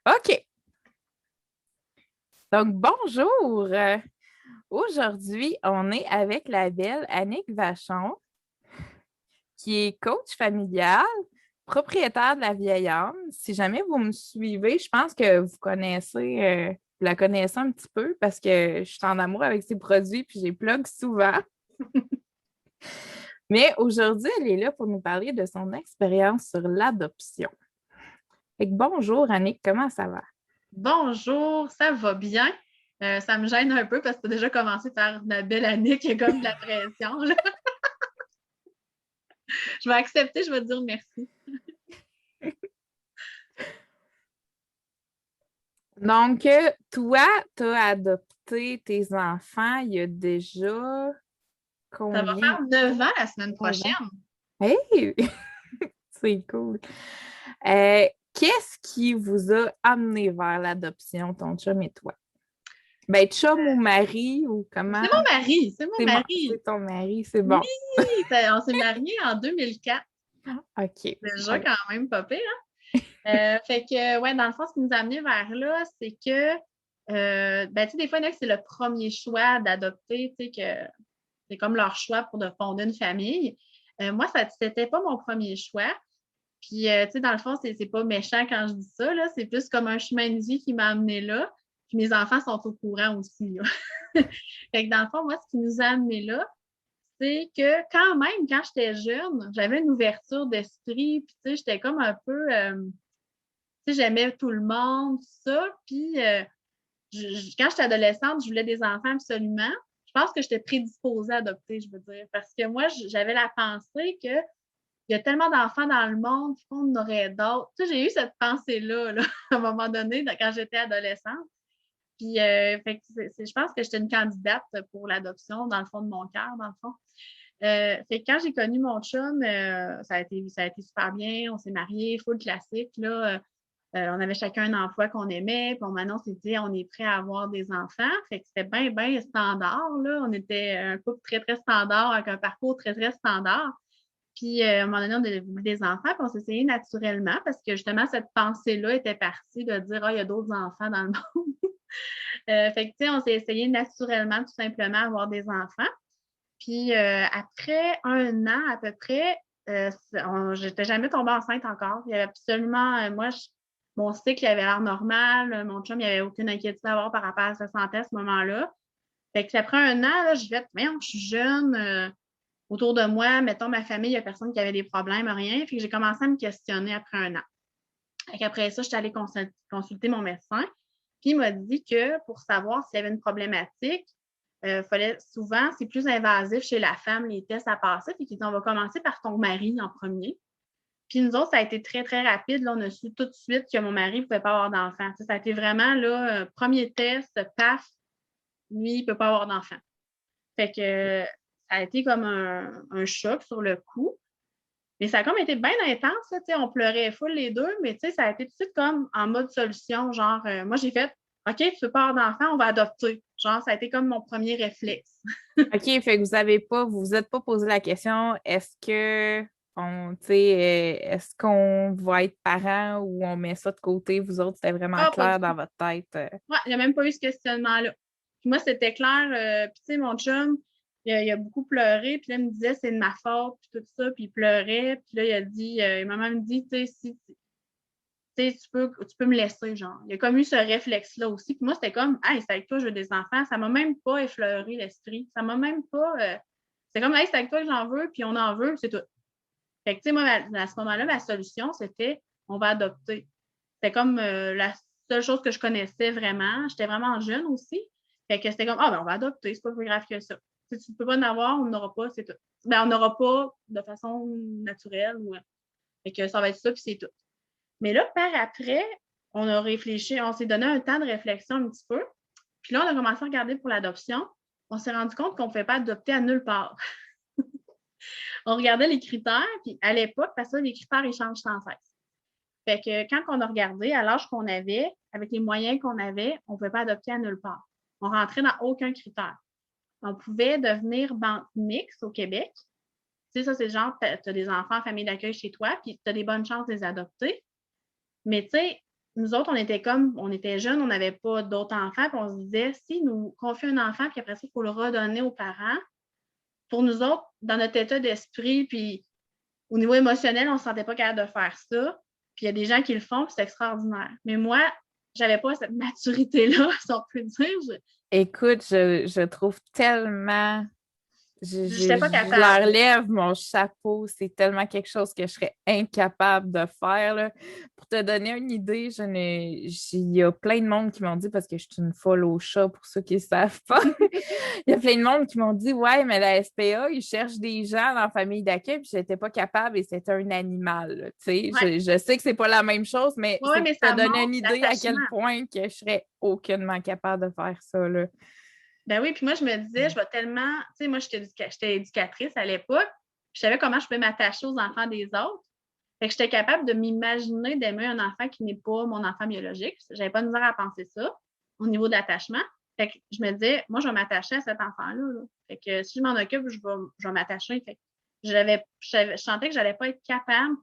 OK. Donc, bonjour. Aujourd'hui, on est avec la belle Annick Vachon, qui est coach familial, propriétaire de la Vieille Âme. Si jamais vous me suivez, je pense que vous la connaissez un petit peu parce que je suis en amour avec ses produits puis j'ai plug souvent. Mais aujourd'hui, elle est là pour nous parler de son expérience sur l'adoption. Fait que bonjour, Annick, comment ça va? Bonjour, ça va bien? Ça me gêne un peu parce que tu as déjà commencé par la belle année qui est comme de la pression, là. Je vais accepter, je vais te dire merci. Donc, toi, tu as adopté tes enfants il y a déjà Ça va combien? faire 9 ans la semaine 9 ans? prochaine. Hey! C'est cool. Qu'est-ce qui vous a amené vers l'adoption, ton chum et toi? Ben, chum ou mari ou comment? C'est mon mari, c'est mon C'est mari. ton mari, c'est Oui, bon. on s'est mariés en 2004. OK. Déjà quand même pas pire, hein? Fait que, ouais, dans le fond, ce qui nous a amenés vers là, c'est que, ben, tu sais, des fois, il y en a que c'est le premier choix d'adopter, tu sais, que c'est comme leur choix pour de fonder une famille. Moi, c'était pas mon premier choix. Puis, tu sais, dans le fond, c'est pas méchant quand je dis ça, là. C'est plus comme un chemin de vie qui m'a amené là. Puis mes enfants sont au courant aussi, là. Fait que dans le fond, moi, ce qui nous a amené là, c'est que quand même, quand j'étais jeune, j'avais une ouverture d'esprit. Puis, tu sais, j'étais comme un peu, tu sais, j'aimais tout le monde, tout ça. Puis, quand j'étais adolescente, je voulais des enfants absolument. Je pense que j'étais prédisposée à adopter, je veux dire. Parce que moi, j'avais la pensée que il y a tellement d'enfants dans le monde, qu'on en aurait d'autres. Tu sais, j'ai eu cette pensée-là, là, à un moment donné, quand j'étais adolescente. Puis, fait que je pense que j'étais une candidate pour l'adoption, dans le fond de mon cœur, dans le fond. Fait que quand j'ai connu mon chum, ça a été super bien. On s'est mariés, full classique, là. On avait chacun un emploi qu'on aimait. Puis maintenant, on s'est dit, on est prêt à avoir des enfants. Fait que c'était bien, bien standard, là. On était un couple très, très standard, avec un parcours très, très standard. Puis, à un moment donné, on a voulu des enfants, puis on s'est essayé naturellement parce que justement, cette pensée-là était partie de dire, ah, il y a d'autres enfants dans le monde. Fait que, tu sais, on s'est essayé naturellement, tout simplement, à avoir des enfants. Puis, après un an à peu près, j'étais jamais tombée enceinte encore. Il y avait absolument, mon cycle avait l'air normal. Mon chum, il n'y avait aucune inquiétude à avoir par rapport à sa santé à ce moment-là. Fait que après un an, là, je vais, voyons, je suis jeune. Autour de moi, mettons, ma famille, il n'y a personne qui avait des problèmes, rien. Puis j'ai commencé à me questionner après un an. Fait après ça, je suis allée consulter mon médecin. Puis il m'a dit que pour savoir s'il y avait une problématique, fallait souvent, c'est plus invasif chez la femme, les tests à passer. Puis qu'il dit, on va commencer par ton mari en premier. Puis nous autres, ça a été très, très rapide. Là, on a su tout de suite que mon mari ne pouvait pas avoir d'enfant. Ça a été vraiment, là, premier test, paf, lui, il ne peut pas avoir d'enfant. Fait que ça a été comme un choc sur le coup. Mais ça a comme été bien intense, là, tu sais, on pleurait full les deux, mais tu sais, ça a été tout de suite comme en mode solution, genre, moi j'ai fait, OK, tu veux pas avoir d'enfant, on va adopter. Genre, ça a été comme mon premier réflexe. OK, fait que vous vous êtes pas posé la question, tu sais, est-ce qu'on va être parents ou on met ça de côté? Vous autres, c'était vraiment Ah, pas du clair dans tout. votre tête. Ouais, il n'y a même pas eu ce questionnement-là. Puis moi, c'était clair, puis tu sais, mon chum, il a beaucoup pleuré, puis là, il me disait, c'est de ma faute, puis tout ça, puis il pleurait, puis là, il a dit, maman me dit, tu sais, si tu sais, tu peux me laisser, genre. Il y a comme eu ce réflexe-là aussi. Puis moi, c'était comme, hey, c'est avec toi, je veux des enfants. Ça m'a même pas effleuré l'esprit. Ça m'a même pas. C'est comme, hey, c'est avec toi que j'en veux, puis on en veut, c'est tout. Fait que, tu sais, moi, à ce moment-là, ma solution, c'était, on va adopter. C'était comme la seule chose que je connaissais vraiment. J'étais vraiment jeune aussi. Fait que c'était comme, ah, ben, on va adopter, c'est pas plus grave que ça. Si tu ne peux pas en avoir, on n'aura pas, c'est tout. Ben, on n'aura pas de façon naturelle. Fait que ça va être ça, puis c'est tout. Mais là, par après, on a réfléchi, on s'est donné un temps de réflexion un petit peu. Puis là, on a commencé à regarder pour l'adoption. On s'est rendu compte qu'on ne pouvait pas adopter à nulle part. On regardait les critères, puis à l'époque, parce que les critères, ils changent sans cesse. Fait que quand on a regardé, à l'âge qu'on avait, avec les moyens qu'on avait, on ne pouvait pas adopter à nulle part. On rentrait dans aucun critère. On pouvait devenir banque mixte au Québec. Tu sais, ça, c'est genre, tu as des enfants en famille d'accueil chez toi, puis tu as des bonnes chances de les adopter. Mais tu sais, nous autres, on était jeunes, on n'avait pas d'autres enfants, puis on se disait, si nous confions un enfant, puis après ça, il faut le redonner aux parents, pour nous autres, dans notre état d'esprit, puis au niveau émotionnel, on ne se sentait pas capable de faire ça. Puis il y a des gens qui le font, puis c'est extraordinaire. Mais moi, j'avais pas cette maturité-là, si on peut dire. Écoute, je trouve tellement Je n'étais pas je leur capable. lève mon chapeau. C'est tellement quelque chose que je serais incapable de faire, là. Pour te donner une idée, il y a plein de monde qui m'ont dit, parce que je suis une folle au chat pour ceux qui ne savent pas, il y a plein de monde qui m'ont dit, ouais, mais la SPA, ils cherchent des gens dans la famille d'accueil, puis je n'étais pas capable et c'était un animal, là, tu sais. Ouais. Je sais que c'est pas la même chose, mais Ouais, c'est mais pour te ça donner montre une idée à quel l'attachement. point que je serais aucunement capable de faire ça, là. Ben oui, puis moi, je me disais, je vais tellement. Tu sais, moi, j'étais éducatrice à l'époque. Je savais comment je pouvais m'attacher aux enfants des autres. Fait que j'étais capable de m'imaginer d'aimer un enfant qui n'est pas mon enfant biologique. J'avais pas de misère à penser ça au niveau de l'attachement. Fait que je me disais, moi, je vais m'attacher à cet enfant-là, là. Fait que si je m'en occupe, je vais m'attacher. Fait que je sentais que j'allais pas être capable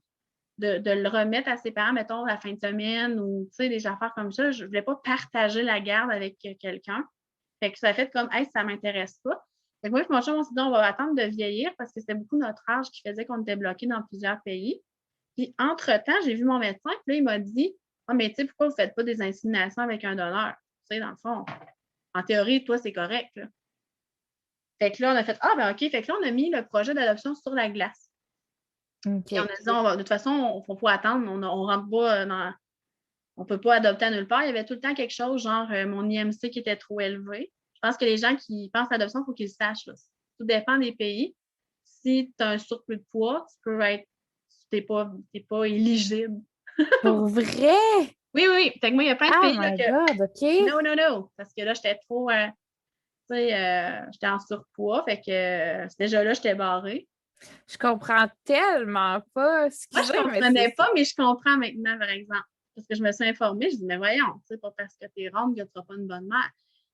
de le remettre à ses parents, mettons, la fin de semaine ou, tu sais, des affaires comme ça. Je voulais pas partager la garde avec quelqu'un. Fait que ça a fait comme, hey, ça m'intéresse pas. Fait que moi, mon chum, on s'est dit, on va attendre de vieillir parce que c'était beaucoup notre âge qui faisait qu'on était bloqué dans plusieurs pays. Puis, entre-temps, j'ai vu mon médecin, puis là, il m'a dit, ah, mais tu sais, pourquoi vous ne faites pas des inséminations avec un donneur? Tu sais, dans le fond, en théorie, toi, c'est correct, là. Fait que là, on a fait, ah, ben, OK. Fait que là, on a mis le projet d'adoption sur la glace. Puis, on a OK. dit, de toute façon, on ne faut pas attendre, on rentre pas on ne peut pas adopter à nulle part. Il y avait tout le temps quelque chose, genre mon IMC qui était trop élevé. Je pense que les gens qui pensent à l'adoption, il faut qu'ils le sachent, là. Tout dépend des pays. Si tu as un surplus de poids, tu n'es pas éligible. Pour vrai? Oui, oui. Fait que moi, il y a plein de Oh pays là, my que God, OK. non, non, non. Parce que là, j'étais trop, tu sais, j'étais en surpoids. Fait que déjà là, j'étais barrée. Je comprends tellement pas. Moi, je Excusez, mais comprenais pas, mais je comprends maintenant, par exemple. Parce que je me suis informée, je dis, mais voyons, c'est pas parce que tu es ronde que tu seras pas une bonne mère.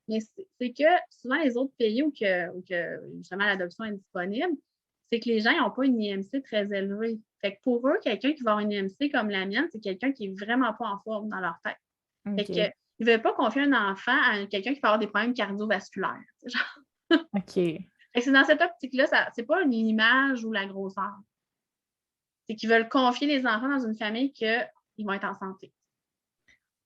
Mais c'est que souvent, les autres pays où justement l'adoption est disponible, c'est que les gens n'ont pas une IMC très élevée. Fait que pour eux, quelqu'un qui va avoir une IMC comme la mienne, c'est quelqu'un qui est vraiment pas en forme dans leur tête. Fait que OK. ils ne veulent pas confier un enfant à quelqu'un qui peut avoir des problèmes cardiovasculaires. OK. Fait que c'est dans cette optique-là, c'est pas une image ou la grosseur. C'est qu'ils veulent confier les enfants dans une famille qu'ils vont être en santé.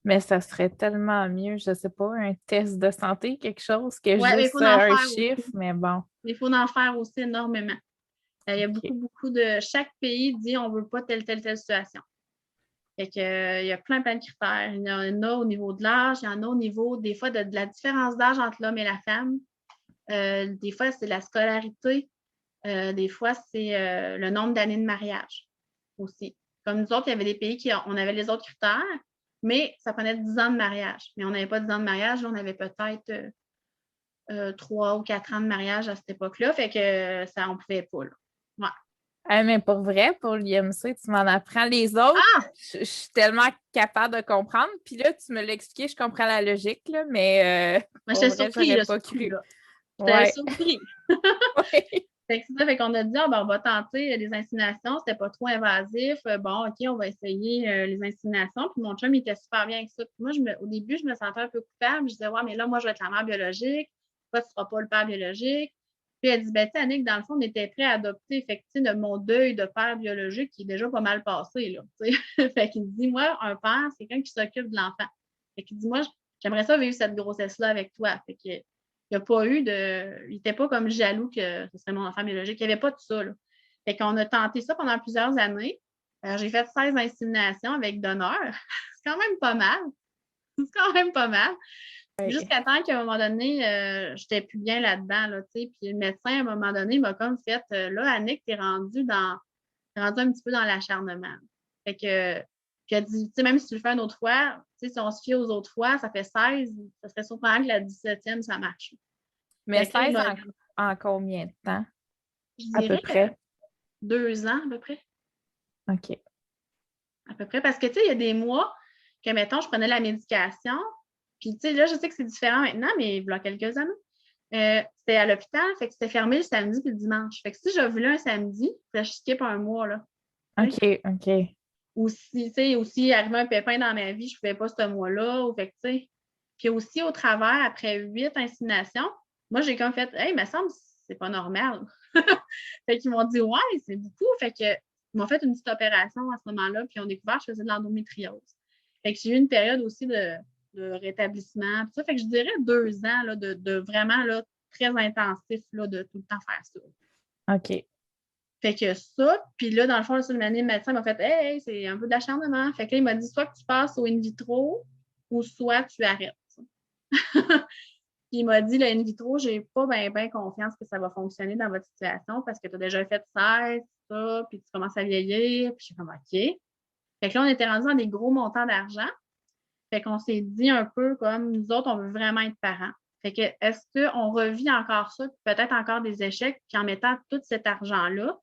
Mais ça serait tellement mieux, je sais pas, un test de santé, quelque chose, que Oui, mais il faut juste en un faire chiffre, aussi. mais bon. Il faut en faire aussi énormément. Il y a beaucoup, OK. beaucoup de. Chaque pays dit on ne veut pas telle situation. Fait que, il y a plein, plein de critères. Il y en a au niveau de l'âge, il y en a au niveau, des fois, de la différence d'âge entre l'homme et la femme. Des fois, c'est la scolarité. Des fois, c'est le nombre d'années de mariage aussi. Comme nous autres, il y avait des pays on avait les autres critères, mais ça prenait 10 ans de mariage. Mais on n'avait pas 10 ans de mariage, on avait peut-être 3 ou 4 ans de mariage à cette époque-là. Fait que ça, on ne pouvait pas, là. Ouais. Ah, mais pour vrai, pour l'IMC, tu m'en apprends. Les autres, Ah! je suis tellement capable de comprendre. Puis là, tu me l'as expliqué, je comprends la logique, là, mais Moi, pour j'étais vrai, surpris, j'aurais là, pas surtout, cru. là. J'étais Ouais. surpris. Ouais. Fait que c'est ça, fait qu'on a dit, ah, ben, on va tenter les inséminations, c'était pas trop invasif. Bon, OK, on va essayer les inséminations. Puis mon chum, il était super bien avec ça. Puis moi, au début, je me sentais un peu coupable. Je disais, ouais, mais là, moi, je vais être la mère biologique. Toi, tu ne seras pas le père biologique. Puis elle dit, ben, tu sais, Annick, dans le fond, on était prêts à adopter. Fait que, tu sais, de mon deuil de père biologique qui est déjà pas mal passé, là. Tu sais. Fait qu'il dit, moi, un père, c'est quelqu'un qui s'occupe de l'enfant. Fait qu'il dit, moi, j'aimerais ça vivre cette grossesse-là avec toi. Fait que il n'y a pas eu de. Il n'était pas comme jaloux que ce serait mon enfant biologique. Il n'y avait pas de ça, là. Fait qu'on a tenté ça pendant plusieurs années. J'ai fait 16 inséminations avec donneur. C'est quand même pas mal. C'est quand même pas mal. Jusqu'à temps qu'à un moment donné, j'étais plus bien là-dedans, là, tu sais. Puis le médecin, à un moment donné, m'a comme fait là, Annick, t'es rendu un petit peu dans l'acharnement. Fait que puis elle dit, tu sais, même si tu le fais une autre fois, tu sais, si on se fie aux autres fois, ça fait 16, ça serait surprenant que la 17e, ça marche. Mais Fait que là, il 16 m'a dit, en combien de temps, je à peu dirais près? 2 ans à peu près. OK. À peu près. Parce que, tu sais, il y a des mois que, mettons, je prenais la médication. Puis, tu sais, là, je sais que c'est différent maintenant, mais il y a quelques années. C'était à l'hôpital, fait que c'était fermé le samedi puis le dimanche. Fait que si j'ai voulu un samedi, je skip un mois, là. Tu sais? OK, OK. aussi, tu sais, aussi arrivé un pépin dans ma vie, je ne pouvais pas ce mois-là. Ou fait que, tu sais. Puis aussi, au travers, après 8 inséminations, moi, j'ai comme fait, hey, il me semble que c'est pas normal. Fait qu'ils m'ont dit, ouais, c'est beaucoup. Fait que, ils m'ont fait une petite opération à ce moment-là, puis ils ont découvert que je faisais de l'endométriose. Fait que j'ai eu une période aussi de rétablissement. Tout ça. Fait que je dirais 2 ans là, de vraiment là, très intensif là, de tout le temps faire ça. OK. Fait que ça, puis là, dans le fond, une année, le médecin m'a fait hey, c'est un peu d'acharnement. Fait que là, il m'a dit soit que tu passes au in vitro ou soit tu arrêtes. Puis il m'a dit le in vitro, j'ai pas bien confiance que ça va fonctionner dans votre situation parce que tu as déjà fait 16, ça, puis tu commences à vieillir. Puis je suis comme OK. Fait que là, on était rendu dans des gros montants d'argent. Fait qu'on s'est dit un peu comme nous autres, on veut vraiment être parents. Fait que est-ce qu'on revit encore ça, peut-être encore des échecs, puis en mettant tout cet argent-là?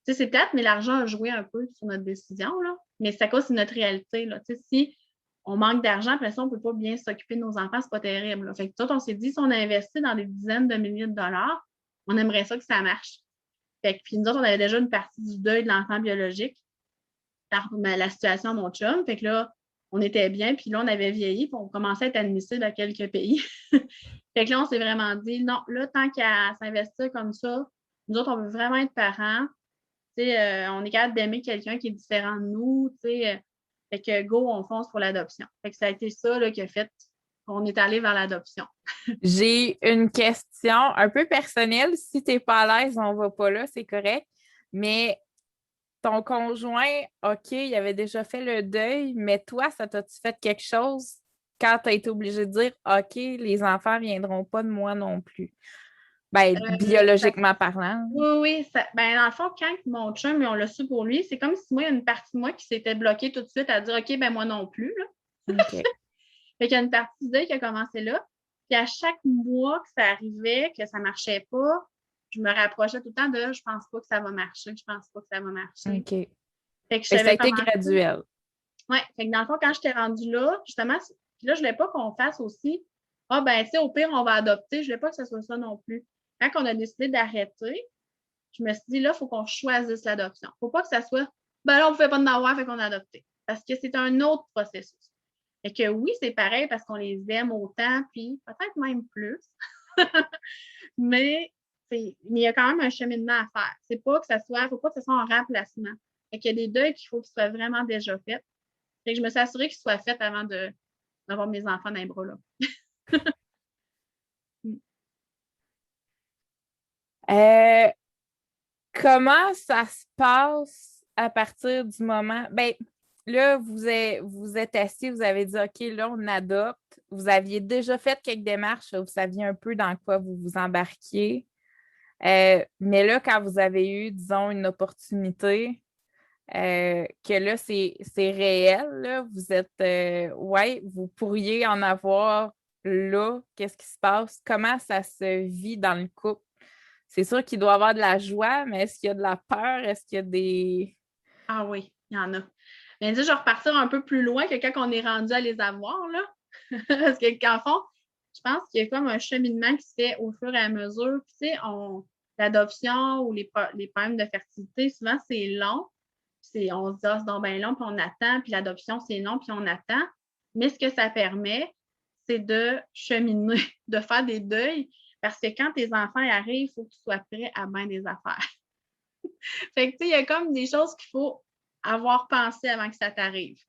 Tu sais, c'est peut-être, mais l'argent a joué un peu sur notre décision, là. Mais c'est à cause de notre réalité, là. Tu sais, si on manque d'argent, après ça, on ne peut pas bien s'occuper de nos enfants, c'est pas terrible, là. Fait que tout, on s'est dit, si on investit dans des dizaines de milliers de dollars, on aimerait ça que ça marche. Fait que, puis nous autres, on avait déjà une partie du deuil de l'enfant biologique par la situation de mon chum. Fait que là, on était bien, puis là, on avait vieilli, puis on commençait à être admissible à quelques pays. Fait que là, on s'est vraiment dit, non, là, tant qu'à s'investir comme ça, nous autres, on veut vraiment être parents. On est capable d'aimer quelqu'un qui est différent de nous. Fait que go, on fonce pour l'adoption. Fait que ça a été ça là, qui a fait qu'on est allé vers l'adoption. J'ai une question un peu personnelle. Si tu n'es pas à l'aise, on ne va pas là, c'est correct. Mais ton conjoint, OK, il avait déjà fait le deuil, mais toi, ça t'a-tu fait quelque chose quand tu as été obligé de dire OK, les enfants ne viendront pas de moi non plus? Ben, Ça- biologiquement parlant. oui, oui. Ben, dans le fond, quand mon chum, on l'a su pour lui, c'est comme si moi, il y a une partie de moi qui s'était bloquée tout de suite à dire OK, ben moi non plus. Là. OK. Fait qu'il y a une partie d'eux qui a commencé là. Puis à chaque mois que ça arrivait, que ça marchait pas, je me rapprochais tout le temps de je pense pas que ça va marcher, je pense pas que ça va marcher. OK. Fait Fait que je que ça a savais été comment. graduel. Ouais, fait que dans le fond, quand j'étais rendue là, justement, puis là, je voulais pas qu'on fasse aussi ah ben, tu sais, au pire, on va adopter. Je voulais pas que ce soit ça non plus. Quand on a décidé d'arrêter, je me suis dit là, il faut qu'on choisisse l'adoption. Faut pas que ça soit ben là, on ne pouvait pas en avoir, fait qu'on a adopté. Parce que c'est un autre processus. Fait que oui, c'est pareil parce qu'on les aime autant, puis peut-être même plus. Mais il y a quand même un cheminement à faire. C'est pas que ça soit, faut pas que ce soit un remplacement. Fait qu'il y a des deuils qu'il faut qu'ils soient vraiment déjà faits. Fait que je me suis assurée qu'ils soient faits avant d'avoir mes enfants dans les bras là. Euh, Comment ça se passe à partir du moment? Ben, là, vous êtes assis, vous avez dit OK, là, on adopte. Vous aviez déjà fait quelques démarches, vous saviez un peu dans quoi vous vous embarquiez. Mais là, quand vous avez eu, disons, une opportunité, que là, c'est réel, là, vous êtes, ouais, vous pourriez en avoir là, qu'est-ce qui se passe? Comment ça se vit dans le couple? C'est sûr qu'il doit y avoir de la joie, mais est-ce qu'il y a de la peur? Est-ce qu'il y a des... Ah oui, il y en a. Mais je vais repartir un peu plus loin que quand on est rendu à les avoir, là. Parce qu'en fond, je pense qu'il y a comme un cheminement qui se fait au fur et à mesure. Puis, tu sais, l'adoption ou les problèmes de fertilité, souvent, c'est long. On se dit, ah, c'est donc bien long, puis on attend. Puis l'adoption, c'est long, puis on attend. Mais ce que ça permet, c'est de cheminer, de faire des deuils. Parce que quand tes enfants arrivent, il faut que tu sois prêt à bien des affaires. Fait que, tu sais, il y a comme des choses qu'il faut avoir pensé avant que ça t'arrive.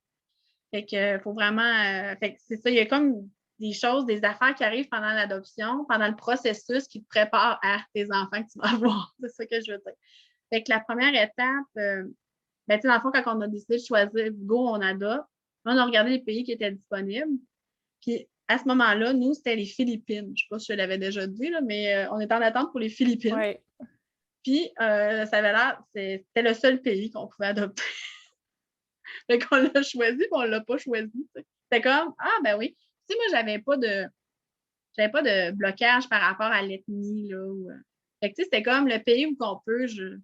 Fait que, faut vraiment. Fait que c'est ça, il y a comme des choses, des affaires qui arrivent pendant l'adoption, pendant le processus qui te préparent à tes enfants que tu vas avoir. C'est ça que je veux dire. Fait que la première étape, ben, tu sais, dans le fond, quand on a décidé de choisir go, on adopte, on a regardé les pays qui étaient disponibles. Puis à ce moment-là, nous, c'était les Philippines. Je ne sais pas si je l'avais déjà dit, là, mais on était en attente pour les Philippines. Ouais. Puis, ça avait l'air, c'était le seul pays qu'on pouvait adopter. Fait qu'on l'a choisi, puis on l'a pas choisi. C'était comme, ah, ben oui. Tu sais, moi, j'avais pas de blocage par rapport à l'ethnie, là. Fait que, tu sais, c'était comme le pays où qu'on peut, je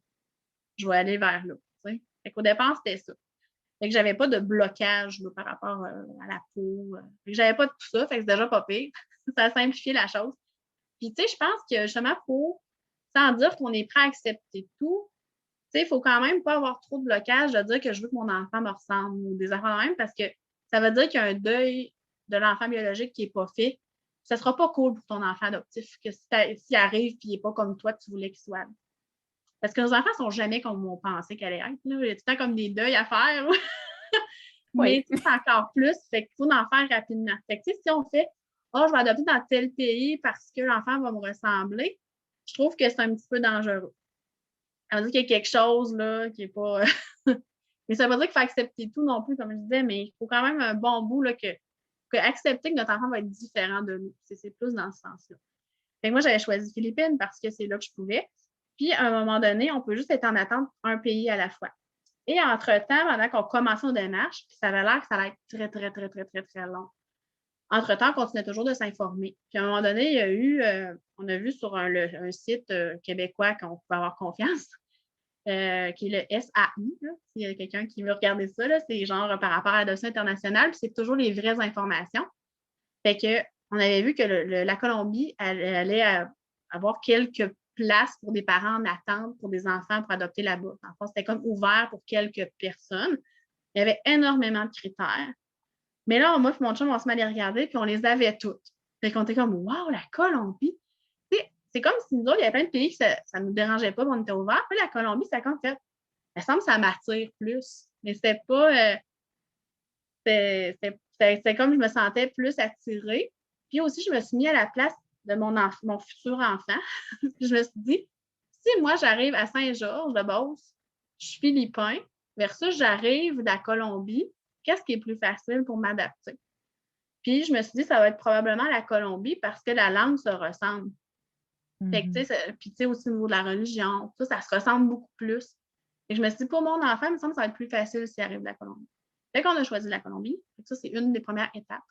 vais aller vers là. Tu sais. Fait qu'au départ, c'était ça. Fait que j'avais pas de blocage là, par rapport à la peau. Fait que j'avais pas de tout ça, fait que c'est déjà pas pire. Ça a simplifié la chose. Puis, tu sais, je pense que justement, faut, sans dire qu'on est prêt à accepter tout, sais, il faut quand même pas avoir trop de blocage de dire que je veux que mon enfant me ressemble ou des affaires de même parce que ça veut dire qu'il y a un deuil de l'enfant biologique qui n'est pas fait. Ça sera pas cool pour ton enfant adoptif que s'il arrive et il n'est pas comme toi, tu voulais qu'il soit. Parce que nos enfants sont jamais comme on pensait qu'elle allait être. Là. Il y a tout le temps comme des deuils à faire. Mais Oui. c'est encore plus. Fait qu'il faut en faire rapidement. Fait que si on fait oh, je vais adopter dans tel pays parce que l'enfant va me ressembler, je trouve que c'est un petit peu dangereux. Ça veut dire qu'il y a quelque chose là, qui n'est pas. Mais ça veut pas dire qu'il faut accepter tout non plus, comme je disais, mais il faut quand même un bon bout là, que accepter que notre enfant va être différent de nous. C'est plus dans ce sens-là. Fait que moi, j'avais choisi Philippines parce que c'est là que je pouvais. Puis, à un moment donné, on peut juste être en attente un pays à la fois. Et entre-temps, pendant qu'on commençait nos démarches, puis ça avait l'air que ça allait être très, très, très, très, très, très long. Entre-temps, on continuait toujours de s'informer. Puis à un moment donné, il y a eu, on a vu sur un site québécois qu'on pouvait avoir confiance, qui est le SAI. S'il y a quelqu'un qui veut regarder ça, c'est genre par rapport à l'adoption internationale, puis c'est toujours les vraies informations. Fait que on avait vu que la Colombie allait avoir quelques places pour des parents en attente pour des enfants pour adopter là-bas. En fait, c'était comme ouvert pour quelques personnes. Il y avait énormément de critères. Mais là, moi et mon chum, on se met à les regarder, puis on les avait toutes. Fait qu'on était comme, waouh, la Colombie! C'est comme si nous autres, il y avait plein de pays que ça ne nous dérangeait pas, on était ouverts. Puis la Colombie, ça a comme fait, ça semble que ça m'attire plus. Mais c'était pas. C'est comme je me sentais plus attirée. Puis aussi, je me suis mis à la place de mon futur enfant. Je me suis dit, si moi, j'arrive à Saint-Georges de Beauce, je suis philippin, versus j'arrive de la Colombie, qu'est-ce qui est plus facile pour m'adapter? Puis je me suis dit, ça va être probablement la Colombie parce que la langue se ressemble. Fait que, tu sais, puis tu sais, aussi au niveau de la religion, ça se ressemble beaucoup plus. Et je me suis dit, pour mon enfant, il me semble que ça va être plus facile s'il arrive de la Colombie. Fait qu'on a choisi la Colombie. Fait que ça, c'est une des premières étapes.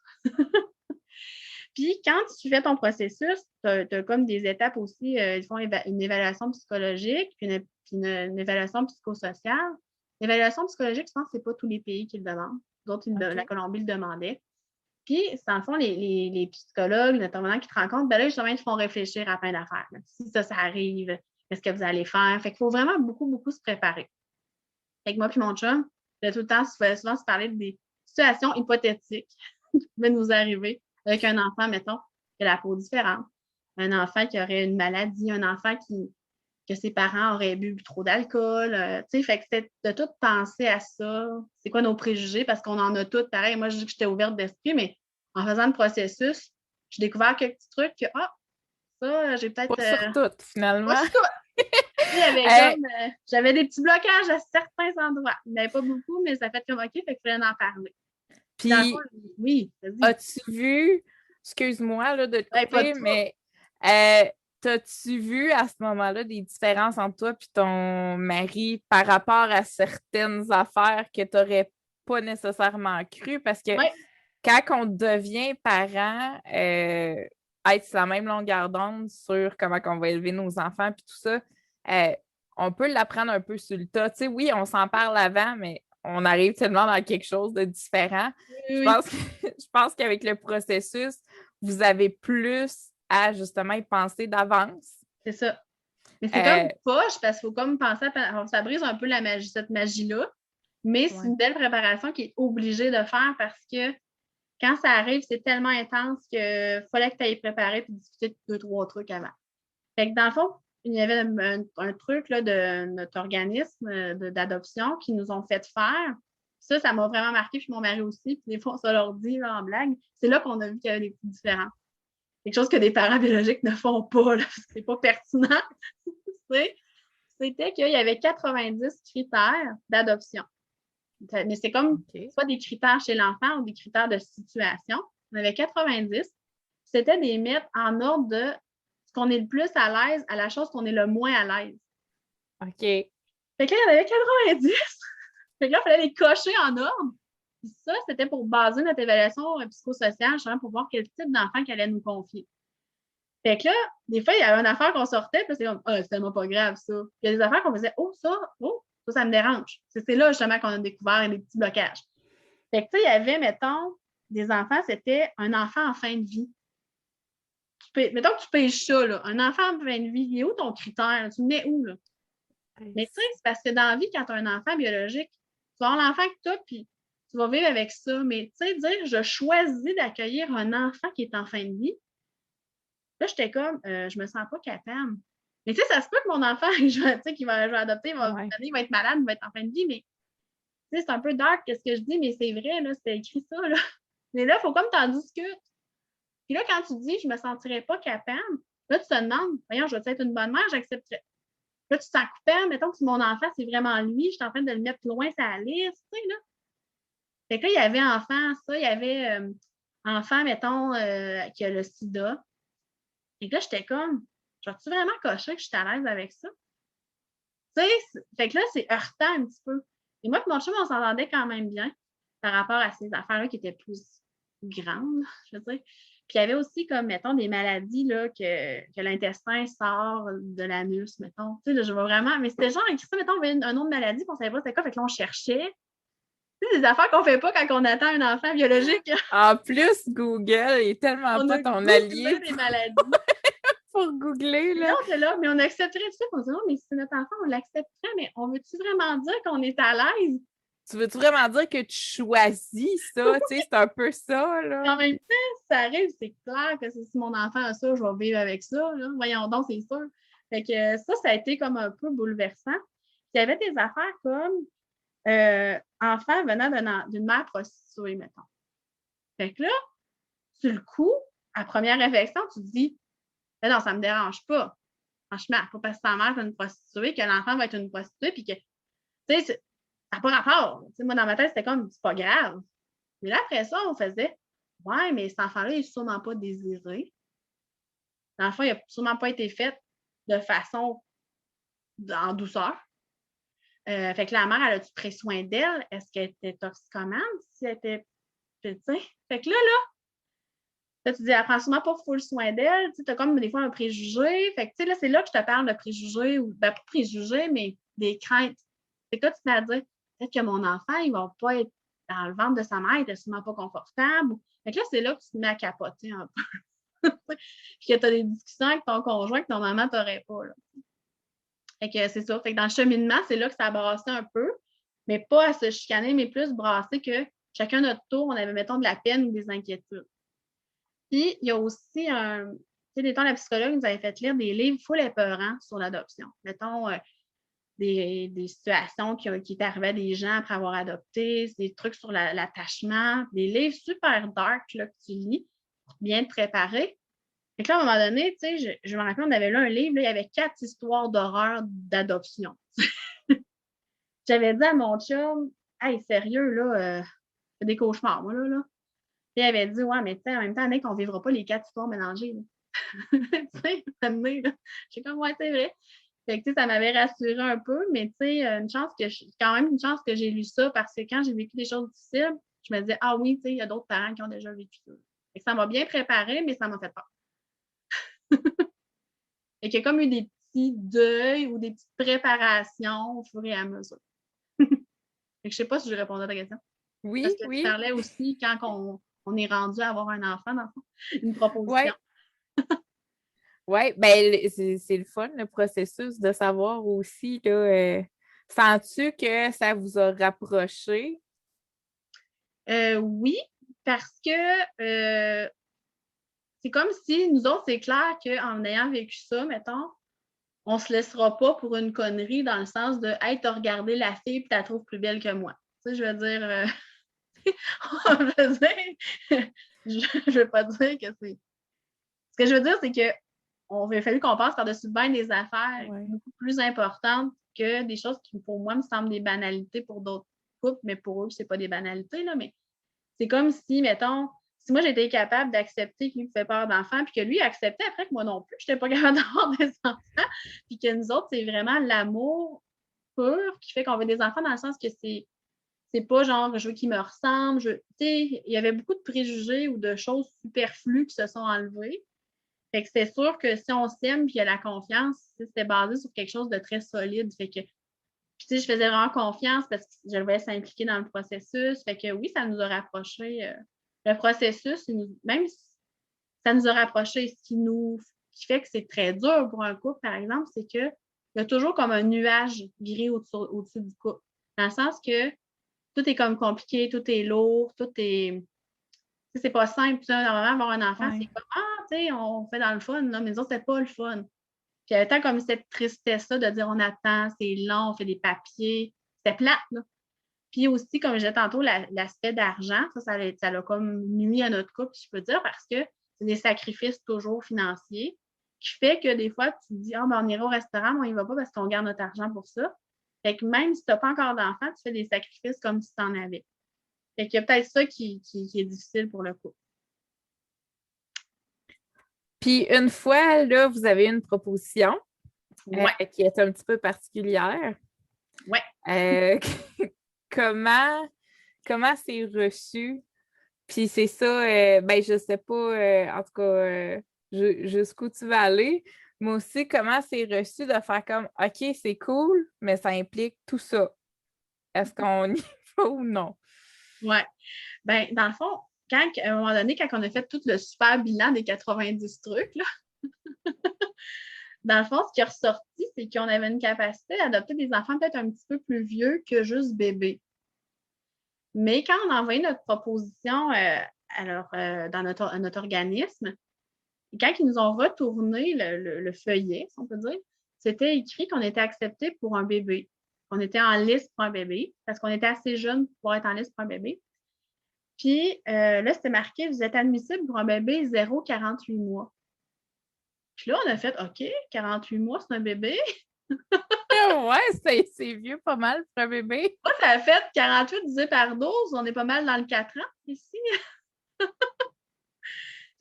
Puis, quand tu fais ton processus, tu as comme des étapes aussi. Ils font une évaluation psychologique, puis une évaluation psychosociale. L'évaluation psychologique, je pense que ce n'est pas tous les pays qui le demandent. D'autres, la Colombie le demandait. Puis, dans le fond, les psychologues, notamment qui te rencontrent, ben là, justement, ils te font réfléchir à plein d'affaires. Si ça arrive, qu'est-ce que vous allez faire? Fait qu'il faut vraiment beaucoup, beaucoup se préparer. Fait que moi puis mon chum, tout le temps, souvent se parler des situations hypothétiques qui pouvaient nous arriver avec un enfant, mettons, qui a la peau différente, un enfant qui aurait une maladie, un enfant que ses parents auraient bu trop d'alcool. Tu sais, fait que c'est de tout penser à ça. C'est quoi nos préjugés? Parce qu'on en a tous. Pareil, moi, je dis que j'étais ouverte d'esprit, mais en faisant le processus, j'ai découvert quelques petits trucs que, ça, j'ai peut-être. Pas sur tout, finalement. Pas sur tout. J'avais des petits blocages à certains endroits. Il n'y en avait pas beaucoup, mais ça fait comme OK, fait qu'il fallait en parler. Puis, oui, vas-y. as-tu vu, excuse-moi là, de te couper, mais t'as-tu vu à ce moment-là des différences entre toi et ton mari par rapport à certaines affaires que tu n'aurais pas nécessairement cru? Parce que quand on devient parent, être sur la même longueur d'onde sur comment on va élever nos enfants puis tout ça, on peut l'apprendre un peu sur le tas. Tu sais, oui, on s'en parle avant, mais on arrive tellement dans quelque chose de différent. Oui. Je pense qu'avec le processus, vous avez plus à justement y penser d'avance. C'est ça. Mais c'est comme poche parce qu'il faut comme penser ça brise un peu cette magie-là. Mais c'est une belle préparation qui est obligée de faire parce que quand ça arrive, c'est tellement intense qu'il fallait que tu ailles préparer et discuter de 2-3 trucs avant. Fait que dans le fond, il y avait un truc là, de notre organisme d'adoption qui nous ont fait faire. Ça m'a vraiment marqué, puis mon mari aussi. Puis des fois, on se leur dit là, en blague. C'est là qu'on a vu qu'il y avait des petites différences. Quelque chose que des parents biologiques ne font pas, là, parce que c'est pas pertinent. C'était qu'il y avait 90 critères d'adoption. Mais c'est comme soit des critères chez l'enfant ou des critères de situation. On avait 90. C'était des mettre en ordre de ce qu'on est le plus à l'aise à la chose qu'on est le moins à l'aise. OK. Fait que là, il y en avait 90. Fait que là, il fallait les cocher en ordre. Puis ça, c'était pour baser notre évaluation psychosociale, justement, pour voir quel type d'enfant qu'elle allait nous confier. Fait que là, des fois, il y avait une affaire qu'on sortait, puis c'est comme, c'est tellement pas grave, ça. Puis il y a des affaires qu'on faisait, ça me dérange. C'est là, justement, qu'on a découvert les petits blocages. Fait que, tu sais, il y avait, mettons, des enfants, c'était un enfant en fin de vie. Mettons que tu payes ça, là, un enfant en fin de vie, il est où ton critère? Tu le mets où, là? Mais tu sais, c'est parce que dans la vie, quand tu as un enfant biologique, tu vas avoir l'enfant que tu as, puis tu vas vivre avec ça. Mais tu sais, dire je choisis d'accueillir un enfant qui est en fin de vie, là, j'étais comme, je me sens pas capable. Mais tu sais, ça se peut que mon enfant, je vais adopter, Ouais. il va être malade, il va être en fin de vie, mais tu sais, c'est un peu dark ce que je dis, mais c'est vrai, là, c'était écrit ça, là. Mais là, il faut comme tu en discutes. Puis là, quand tu dis je me sentirais pas capable, là, tu te demandes, voyons, je vais être une bonne mère, j'accepterais. Là, tu te sens coupable, mettons que si mon enfant, c'est vraiment lui, je suis en train de le mettre loin sa liste, tu sais, là. Fait que là, il y avait enfant, ça, il y avait enfant, mettons, qui a le sida. Et là, j'étais comme, je vais-tu vraiment cocher que je suis à l'aise avec ça? Tu sais, fait que là, c'est heurtant un petit peu. Et moi et mon chum, on s'entendait quand même bien par rapport à ces affaires-là qui étaient plus grandes, je veux dire. Puis il y avait aussi comme, mettons, des maladies là, que l'intestin sort de l'anus, mettons. Tu sais, là, je vois vraiment, mais c'était genre, écrit ça, mettons, on avait un nom de maladie, puis on savait pas c'était quoi, fait que là, on cherchait. Tu sais, des affaires qu'on fait pas quand on attend un enfant biologique. En plus, Google est tellement On pas a ton allié googlé des maladies. pour googler, Puis là, là. on était là, mais on accepterait tout ça. On dit, non, mais si c'est notre enfant, on l'accepterait, mais on veut-tu vraiment dire qu'on est à l'aise? Tu veux-tu vraiment dire que tu choisis ça? Tu sais, c'est un peu ça, Puis en là. même temps, si ça arrive, c'est clair que si mon enfant a ça, je vais vivre avec ça. Là. Voyons donc, c'est sûr. Fait que ça a été comme un peu bouleversant. Puis il y avait des affaires comme enfant venant d'une mère prostituée, mettons. Fait que là, sur le coup, à première réflexion, tu te dis, mais non, ça ne me dérange pas. Franchement, pas parce que ta mère est une prostituée que l'enfant va être une prostituée, puis que, tu sais, ça n'a pas rapport. Tu sais, moi, dans ma tête, c'était comme, c'est pas grave. Mais là, après ça, on faisait, ouais, mais cet enfant-là, il n'est sûrement pas désiré. L'enfant, il n'a sûrement pas été fait de façon en douceur. Fait que la mère, elle a-tu pris soin d'elle? Est-ce qu'elle était toxicomane? Si elle était. Tu sais? Fait que là, tu dis, elle prend sûrement pas full soin d'elle. Tu as comme des fois un préjugé. Fait que, tu sais, là, c'est là que je te parle de préjugés, ou, ben, pas préjugés, mais des craintes. C'est que là, tu te mets à dire, peut-être que mon enfant, il va pas être dans le ventre de sa mère, il n'est sûrement pas confortable. Fait que là, c'est là que tu te mets à capoter un peu. Puis que tu as des discussions avec ton conjoint que normalement, tu n'aurais pas. Là. Fait que c'est ça. Fait que dans le cheminement, c'est là que ça a brassé un peu, mais pas à se chicaner, mais plus brasser que chacun notre tour, on avait, mettons, de la peine ou des inquiétudes. Puis, il y a aussi un. Tu sais, des temps, la psychologue nous avait fait lire des livres full épeurants sur l'adoption. Mettons, des situations qui étaient arrivées à des gens après avoir adopté, des trucs sur l'attachement, des livres super dark là, que tu lis pour bien te préparer. Et là, à un moment donné, tu sais, je me rappelle, on avait lu un livre, là, il y avait 4 histoires d'horreur d'adoption. J'avais dit à mon chum, hey, sérieux, là, c'est des cauchemars, moi, là. Puis il avait dit, ouais, mais tu sais, en même temps, mec, on ne vivra pas les 4 histoires mélangées. Tu sais, j'ai comme, ouais, c'est vrai. Fait que, tu sais, ça m'avait rassuré un peu, mais tu sais, quand même une chance que j'ai lu ça parce que quand j'ai vécu des choses difficiles, je me disais, ah oui, tu sais, il y a d'autres parents qui ont déjà vécu ça. Fait que ça m'a bien préparé, mais ça m'a fait peur. Fait qu'il y a comme eu des petits deuils ou des petites préparations au fur et à mesure. Fait que je sais pas si je répondais à ta question. Parce Oui, que tu oui. parlais aussi quand on est rendu à avoir un enfant, dans le fond, une proposition. Ouais. Ouais, ben c'est le fun, le processus de savoir aussi, là, sens-tu que ça vous a rapproché? Oui, parce que c'est comme si nous autres, c'est clair qu'en ayant vécu ça, mettons, on se laissera pas pour une connerie dans le sens de hey, t'as regardé la fille et tu la trouves plus belle que moi. Tu sais, je veux dire, je veux pas dire que c'est. Ce que je veux dire, c'est que on aurait fallu qu'on passe par-dessus bien des affaires Ouais. beaucoup plus importantes que des choses qui, pour moi, me semblent des banalités pour d'autres couples, mais pour eux, c'est pas des banalités, là, mais c'est comme si, mettons, si moi j'étais capable d'accepter qu'il me fait peur d'enfant, puis que lui acceptait après que moi non plus, je n'étais pas capable d'avoir des enfants, puis que nous autres, c'est vraiment l'amour pur qui fait qu'on veut des enfants dans le sens que c'est pas genre je veux qu'il me ressemble, tu sais, il y avait beaucoup de préjugés ou de choses superflues qui se sont enlevées. Fait que c'est sûr que si on s'aime puis il y a la confiance, c'était basé sur quelque chose de très solide. Fait que puis, tu sais, je faisais vraiment confiance parce que je le voyais s'impliquer dans le processus. Fait que oui, ça nous a rapprochés. Le processus, même si ça nous a rapprochés, ce qui fait que c'est très dur pour un couple, par exemple, c'est que il y a toujours comme un nuage gris au-dessus du couple. Dans le sens que tout est comme compliqué, tout est lourd, tout est... C'est pas simple. Normalement, avoir un enfant, c'est comme, tu sais, on fait dans le fun, là, mais nous autres, c'est pas le fun. Puis il y avait tant comme cette tristesse-là de dire on attend, c'est long, on fait des papiers. C'était plate, là. Puis aussi, comme je disais tantôt, l'aspect d'argent, ça l'a comme nuit à notre couple, si je peux dire, parce que c'est des sacrifices toujours financiers qui fait que des fois, tu te dis, ben, on ira au restaurant, mais on y va pas parce qu'on garde notre argent pour ça. Fait que même si tu n'as pas encore d'enfant, tu fais des sacrifices comme si tu en avais. Fait qu'il y a peut-être ça qui est difficile pour le couple. Puis une fois, là, vous avez une proposition qui est un petit peu particulière. Ouais. Comment c'est reçu? Puis c'est ça, ben je sais pas, en tout cas, jusqu'où tu vas aller, mais aussi comment c'est reçu de faire comme, OK, c'est cool, mais ça implique tout ça. Est-ce qu'on y va ou non? Oui. Ben, dans le fond, à un moment donné, quand on a fait tout le super bilan des 90 trucs, là, dans le fond, ce qui est ressorti, c'est qu'on avait une capacité d'adopter des enfants peut-être un petit peu plus vieux que juste bébé. Mais quand on a envoyé notre proposition dans notre organisme, quand ils nous ont retourné le feuillet, si on peut dire, c'était écrit qu'on était accepté pour un bébé. On était en liste pour un bébé parce qu'on était assez jeune pour être en liste pour un bébé. Puis là, c'était marqué, vous êtes admissible pour un bébé 0-48 mois. Puis là, on a fait, OK, 48 mois, c'est un bébé. Ouais, c'est vieux pas mal pour un bébé. Moi, ça a fait 48 divisé par 12, on est pas mal dans le 4 ans ici.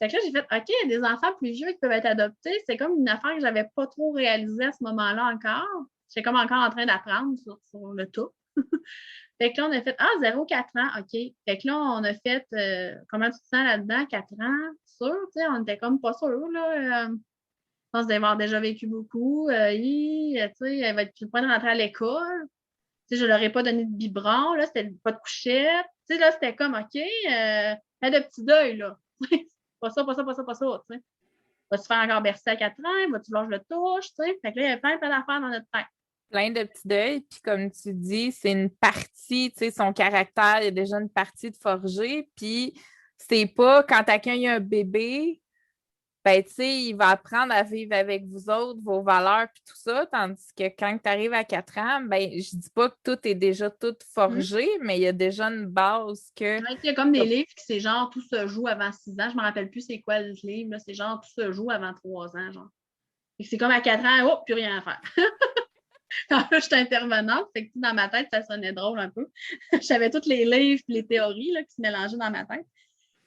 Fait que là, j'ai fait, OK, il y a des enfants plus vieux qui peuvent être adoptés. C'est comme une affaire que je n'avais pas trop réalisée à ce moment-là encore. J'étais comme encore en train d'apprendre sur le tout. Fait que là, on a fait, 0-4 ans, OK. Fait que là, on a fait, comment tu te sens là-dedans, 4 ans? Sûr, tu sais, on était comme pas sûr, là. Je pense d'avoir déjà vécu beaucoup. Tu sais, elle va être plus de rentrer à l'école. Tu sais, je leur ai pas donné de biberon, là, c'était pas de couchette. Tu sais, là, c'était comme, OK, fais de petit deuil, là. Pas ça, pas ça, pas ça, pas ça, tu sais. Vas-tu faire encore bercer à 4 ans? Vas-tu lâcher le touche, tu sais? Fait que là, il y avait plein d'affaires dans notre tête. Plein de petits deuils, puis comme tu dis, c'est une partie, tu sais, son caractère, il y a déjà une partie de forger, puis c'est pas quand t'accueilles un bébé, ben, tu sais, il va apprendre à vivre avec vous autres, vos valeurs, puis tout ça, tandis que quand tu arrives à 4 ans, ben, je dis pas que tout est déjà tout forgé, mais il y a déjà une base que... Ouais, il y a comme des livres qui c'est genre tout se joue avant 6 ans. Je me rappelle plus c'est quoi le livre, là. C'est genre tout se joue avant 3 ans, genre. Et c'est comme à 4 ans, oh, plus rien à faire. Quand là, j'étais intervenante, fait que dans ma tête, ça sonnait drôle un peu. J'avais tous les livres et les théories là, qui se mélangeaient dans ma tête.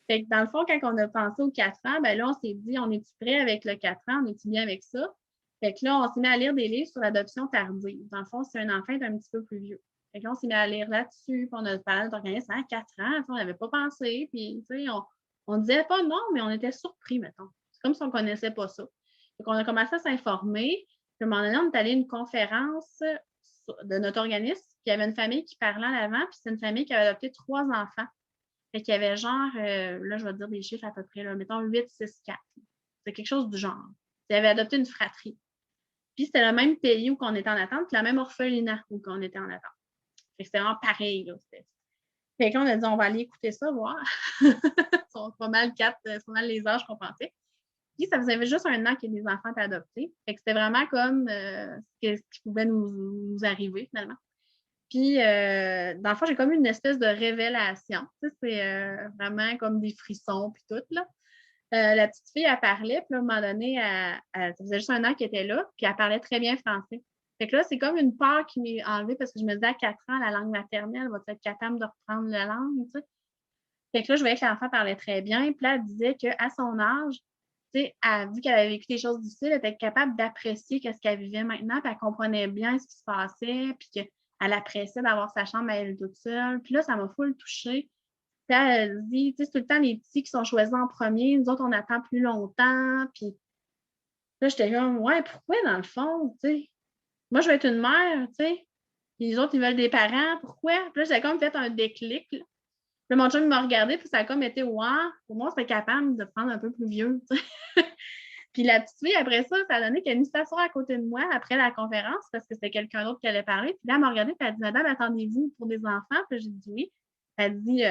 Fait que dans le fond, quand on a pensé aux 4 ans, ben là, on s'est dit, on est-tu prêt avec le 4 ans? On est-tu bien avec ça? Fait que là, on s'est mis à lire des livres sur l'adoption tardive. Dans le fond, c'est un enfant un petit peu plus vieux. Fait que là, on s'est mis à lire là-dessus, puis on a parlé d'organisme à 4 ans, on n'avait pas pensé, puis tu sais, on disait pas non, mais on était surpris, mettons. C'est comme si on ne connaissait pas ça. Fait qu'on a commencé à s'informer. Puis à un moment donné, on est allé à une conférence de notre organisme, puis il y avait une famille qui parlait en avant, puis c'est une famille qui avait adopté 3 enfants. Fait qu'il y avait genre, là, je vais te dire des chiffres à peu près, là, mettons 8, 6, 4. C'est quelque chose du genre. Ils avaient adopté une fratrie. Puis c'était le même pays où on était en attente, puis la même orphelinat où on était en attente. Fait que c'était vraiment pareil, là. Fait que là, on a dit, on va aller écouter ça, voir. C'est pas mal les âges qu'on pensait. Puis ça faisait juste 1 an que les enfants étaient adoptés. Fait que c'était vraiment comme ce qui pouvait nous arriver, finalement. Puis, dans le fond, j'ai comme une espèce de révélation. Tu sais, c'est vraiment comme des frissons, puis tout, là. La petite fille, elle parlait, puis là, à un moment donné, ça faisait juste 1 an qu'elle était là, puis elle parlait très bien français. Fait que là, c'est comme une peur qui m'est enlevée parce que je me disais à 4 ans, la langue maternelle va être capable de reprendre la langue, tu sais. Fait que là, je voyais que l'enfant parlait très bien, puis là, elle disait qu'à son âge, tu sais, vu qu'elle avait vécu des choses difficiles, elle était capable d'apprécier ce qu'elle vivait maintenant, puis elle comprenait bien ce qui se passait, puis qu'elle appréciait d'avoir sa chambre à elle toute seule. Puis là, ça m'a full touchée. Puis elle dit, tu sais, c'est tout le temps les petits qui sont choisis en premier, nous autres, on attend plus longtemps. Puis là, j'étais comme, ouais, pourquoi dans le fond, tu sais? Moi, je veux être une mère, tu sais. Puis les autres, ils veulent des parents, pourquoi? Puis là, j'ai comme fait un déclic, là. Puis mon chum m'a regardé, puis ça a comme été, ouais, pour moi, c'était capable de prendre un peu plus vieux, tu sais. Puis la petite fille, après ça, ça a donné qu'elle est venue s'asseoir à côté de moi après la conférence parce que c'était quelqu'un d'autre qui allait parler. Puis là, elle m'a regardée et elle a dit, Madame, attendez-vous pour des enfants? Puis j'ai dit oui. Elle dit,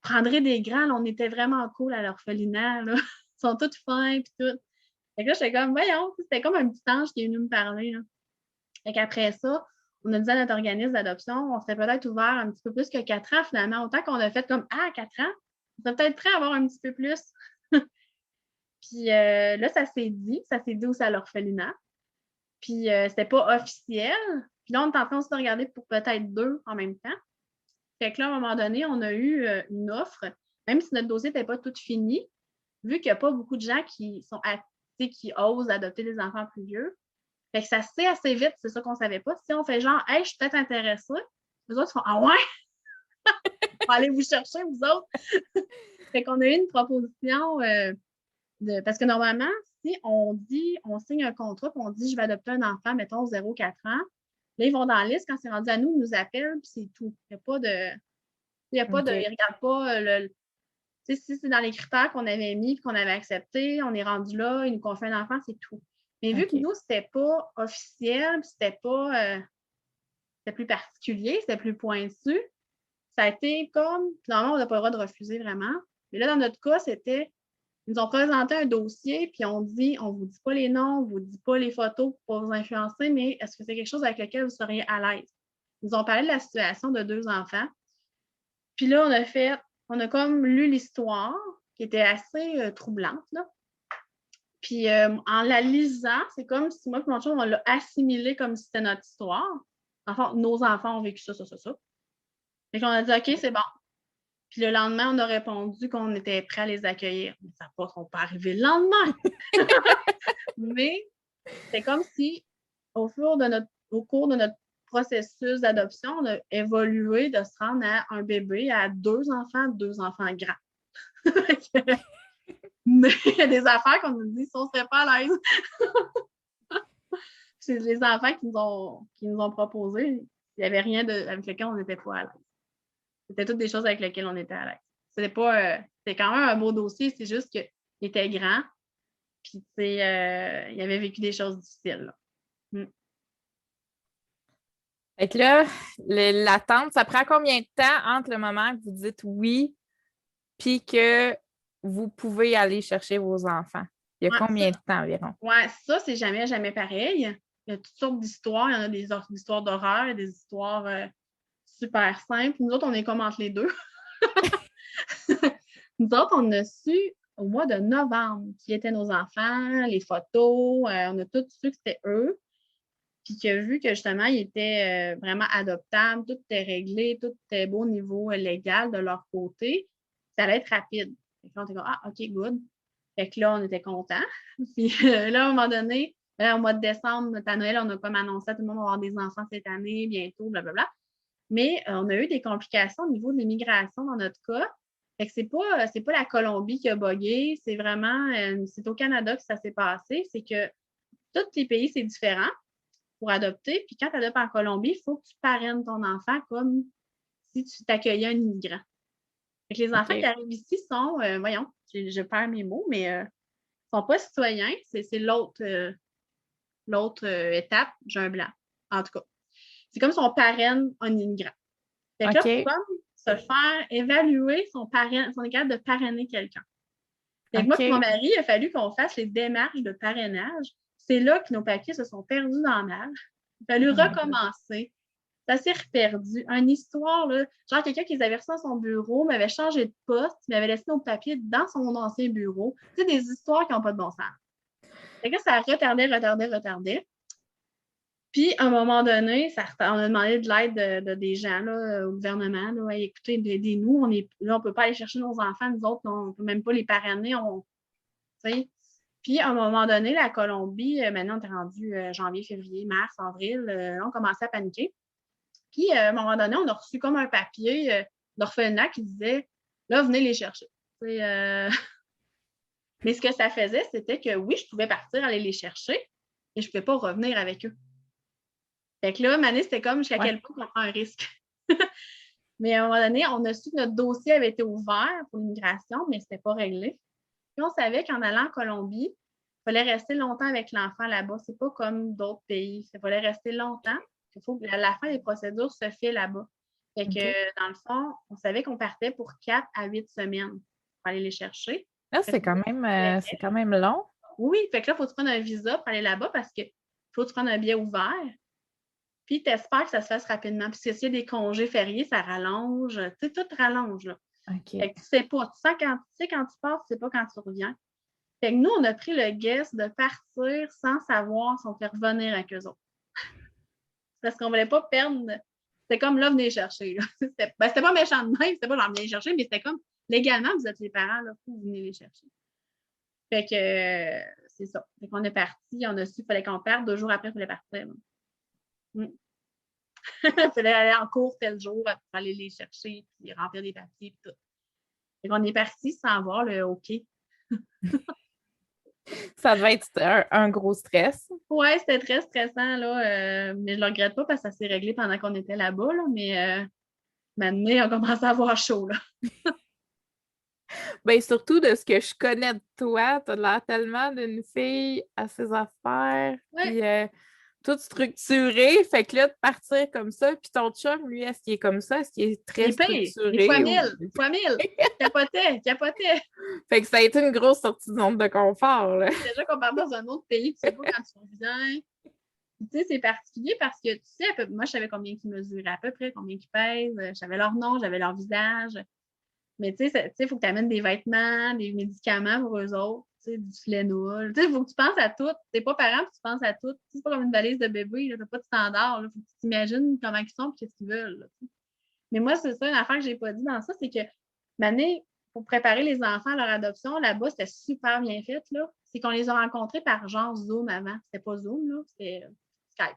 prendrez des grands, là, on était vraiment cool à l'orphelinat, là. Ils sont tous fins, puis tout. Fait que là, j'étais comme, voyons, c'était comme un petit ange qui est venu me parler, là. Fait qu'après ça, on a dit à notre organisme d'adoption, on serait peut-être ouvert un petit peu plus que 4 ans, finalement. Autant qu'on a fait comme, 4 ans, on serait peut-être prêt à avoir un petit peu plus. Puis là, ça s'est dit aussi à l'orphelinat. Puis c'était pas officiel. Puis là, on est en train de se regarder pour peut-être 2 en même temps. Fait que là, à un moment donné, on a eu une offre, même si notre dossier n'était pas tout fini, vu qu'il n'y a pas beaucoup de gens qui osent adopter des enfants plus vieux. Fait que ça se fait assez vite, c'est ça qu'on ne savait pas. Si on fait genre, hey, je suis peut-être intéressée, les autres font, ah ouais? On va aller vous chercher, vous autres. Fait qu'on a eu une proposition parce que normalement, si on signe un contrat, puis on dit, je vais adopter un enfant, mettons, 0-4 ans, là, ils vont dans la liste, quand c'est rendu à nous, ils nous appellent, puis c'est tout. Il n'y a pas de. Ils ne regardent pas si c'est dans les critères qu'on avait mis et qu'on avait accepté, on est rendu là, ils nous confient un enfant, c'est tout. Mais vu que nous, c'était pas officiel, c'était pas c'était plus particulier, c'était plus pointu, ça a été comme. Normalement, on n'a pas le droit de refuser vraiment. Mais là, dans notre cas, c'était. Ils nous ont présenté un dossier, puis on dit, on ne vous dit pas les noms, on ne vous dit pas les photos pour vous influencer, mais est-ce que c'est quelque chose avec lequel vous seriez à l'aise? Ils nous ont parlé de la situation de 2 enfants. Puis là, on a comme lu l'histoire, qui était assez troublante, là. Puis en la lisant, c'est comme si moi et mon chum, on l'a assimilé comme si c'était notre histoire. Enfin, nos enfants ont vécu ça, ça, ça, ça. Fait qu'on a dit, OK, c'est bon. Puis le lendemain, on a répondu qu'on était prêts à les accueillir. Mais ça ne sont pas arrivé le lendemain. Mais c'est comme si, au cours de notre processus d'adoption, on a évolué de se rendre à un bébé, à 2 enfants grands. Mais il y a des affaires qu'on nous dit si on ne serait pas à l'aise. C'est les enfants qui nous ont proposé. Il n'y avait rien avec lequel on n'était pas à l'aise. C'était toutes des choses avec lesquelles on était à l'aise. C'était quand même un beau dossier, c'est juste qu'il était grand. Puis, il avait vécu des choses difficiles. Là. Fait que là, l'attente, ça prend combien de temps entre le moment que vous dites oui puis que vous pouvez aller chercher vos enfants? Il y a combien de temps environ? Oui, ça, c'est jamais, jamais pareil. Il y a toutes sortes d'histoires. Il y en a des histoires d'horreur, des histoires super simples. Nous autres, on est comme entre les deux. Nous autres, on a su au mois de novembre qui étaient nos enfants, les photos, on a tout su que c'était eux. Puis que vu que justement, ils étaient vraiment adoptables, tout était réglé, tout était beau au niveau légal de leur côté, ça allait être rapide. Fait que là, on était comme, OK, good. Fait que là, on était contents. Puis là, à un moment donné, au mois de décembre, à Noël, on a comme annoncé à tout le monde va avoir des enfants cette année, bientôt, blablabla. Mais on a eu des complications au niveau de l'immigration dans notre cas. Fait que c'est pas la Colombie qui a buggé, c'est vraiment, c'est au Canada que ça s'est passé. C'est que tous les pays, c'est différent pour adopter. Puis quand tu adoptes en Colombie, il faut que tu parraines ton enfant comme si tu t'accueillais un immigrant. Fait que les enfants qui arrivent ici sont, je perds mes mots, mais sont pas citoyens. C'est l'autre étape, j'ai un blanc. En tout cas, c'est comme si on parraine un immigrant. Fait que là, il faut comme se faire évaluer si on est capable de parrainer quelqu'un. Fait que moi et mon mari, il a fallu qu'on fasse les démarches de parrainage. C'est là que nos papiers se sont perdus dans la mer. Il a fallu recommencer. Ça s'est reperdu. Une histoire, là, genre quelqu'un qui les avait reçus dans son bureau, m'avait changé de poste, m'avait laissé nos papiers dans son ancien bureau. Tu sais, des histoires qui n'ont pas de bon sens. Fait que ça retardait. Puis, à un moment donné, on a demandé de l'aide de des gens là, au gouvernement. Là, écoutez, aidez-nous. On ne peut pas aller chercher nos enfants. Nous autres, on ne peut même pas les parrainer. Puis, à un moment donné, la Colombie, maintenant, on est rendu janvier, février, mars, avril, on commençait à paniquer. Puis, à un moment donné, on a reçu comme un papier d'orphelinat qui disait « Là, venez les chercher. » Mais ce que ça faisait, c'était que oui, je pouvais partir, aller les chercher, mais je ne pouvais pas revenir avec eux. Fait que là, Mané, c'était comme jusqu'à quel point on prend un risque. Mais à un moment donné, on a su que notre dossier avait été ouvert pour l'immigration, mais ce n'était pas réglé. Puis on savait qu'en allant en Colombie, il fallait rester longtemps avec l'enfant là-bas. C'est pas comme d'autres pays. Il fallait rester longtemps. Il faut que la fin des procédures se fait là-bas. Fait que, dans le fond, on savait qu'on partait pour 4 à 8 semaines pour aller les chercher. Là, c'est quand même long. Oui, fait que là, il faut que tu prennes un visa pour aller là-bas parce que faut que tu prennes un billet ouvert. Puis, tu espères que ça se fasse rapidement. Puis, s'il y a des congés fériés, ça rallonge. Tu sais, tout rallonge, là. OK. Fait que tu sais pas. Tu sais quand tu pars, tu sais pas quand tu reviens. Fait que nous, on a pris le guess de partir sans savoir si on fait revenir avec eux autres. Parce qu'on voulait pas perdre. C'était comme là, venez chercher. Là. C'était pas méchant de même, c'était pas genre venez chercher, mais c'était comme légalement, vous êtes les parents, là, vous venez les chercher. Fait que c'est ça. Fait qu'on est parti, on a su qu'il fallait qu'on parte. 2 jours après, il fallait partir. Il fallait aller en cours tel jour pour aller les chercher, puis remplir des papiers, puis tout. Fait qu'on est parti sans voir le OK. Ça devait être un gros stress. Ouais, c'était très stressant, là, mais je le regrette pas parce que ça s'est réglé pendant qu'on était là-bas, là, mais maintenant, on commençait à avoir chaud, là. Ben, surtout de ce que je connais de toi, t'as l'air tellement d'une fille à ses affaires, puis toute structurée. Fait que là, de partir comme ça, puis ton chum, lui, est-ce qu'il est comme ça? Est-ce qu'il est très structuré? Les fois mille. Capotait. Fait que ça a été une grosse sortie de zone de confort, là. Déjà qu'on part dans un autre pays, tu sais pas quand tu reviens. Tu sais, c'est particulier parce que, tu sais, moi, je savais combien ils mesuraient à peu près, combien ils pèsent. Je savais leur nom, j'avais leur visage. Mais tu sais, il faut que tu amènes des vêtements, des médicaments pour eux autres, tu sais, du Tylenol. Tu sais, il faut que tu penses à tout. T'es pas parent, puis tu penses à tout. C'est pas comme une valise de bébé, t'as pas de standard. Il faut que tu t'imagines comment ils sont et qu'est-ce qu'ils veulent. Là, mais moi, c'est ça, une affaire que j'ai pas dit dans ça, c'est que l'année, pour préparer les enfants à leur adoption, là-bas, c'était super bien fait, là. C'est qu'on les a rencontrés par genre Zoom avant. C'était pas Zoom, là, c'était Skype.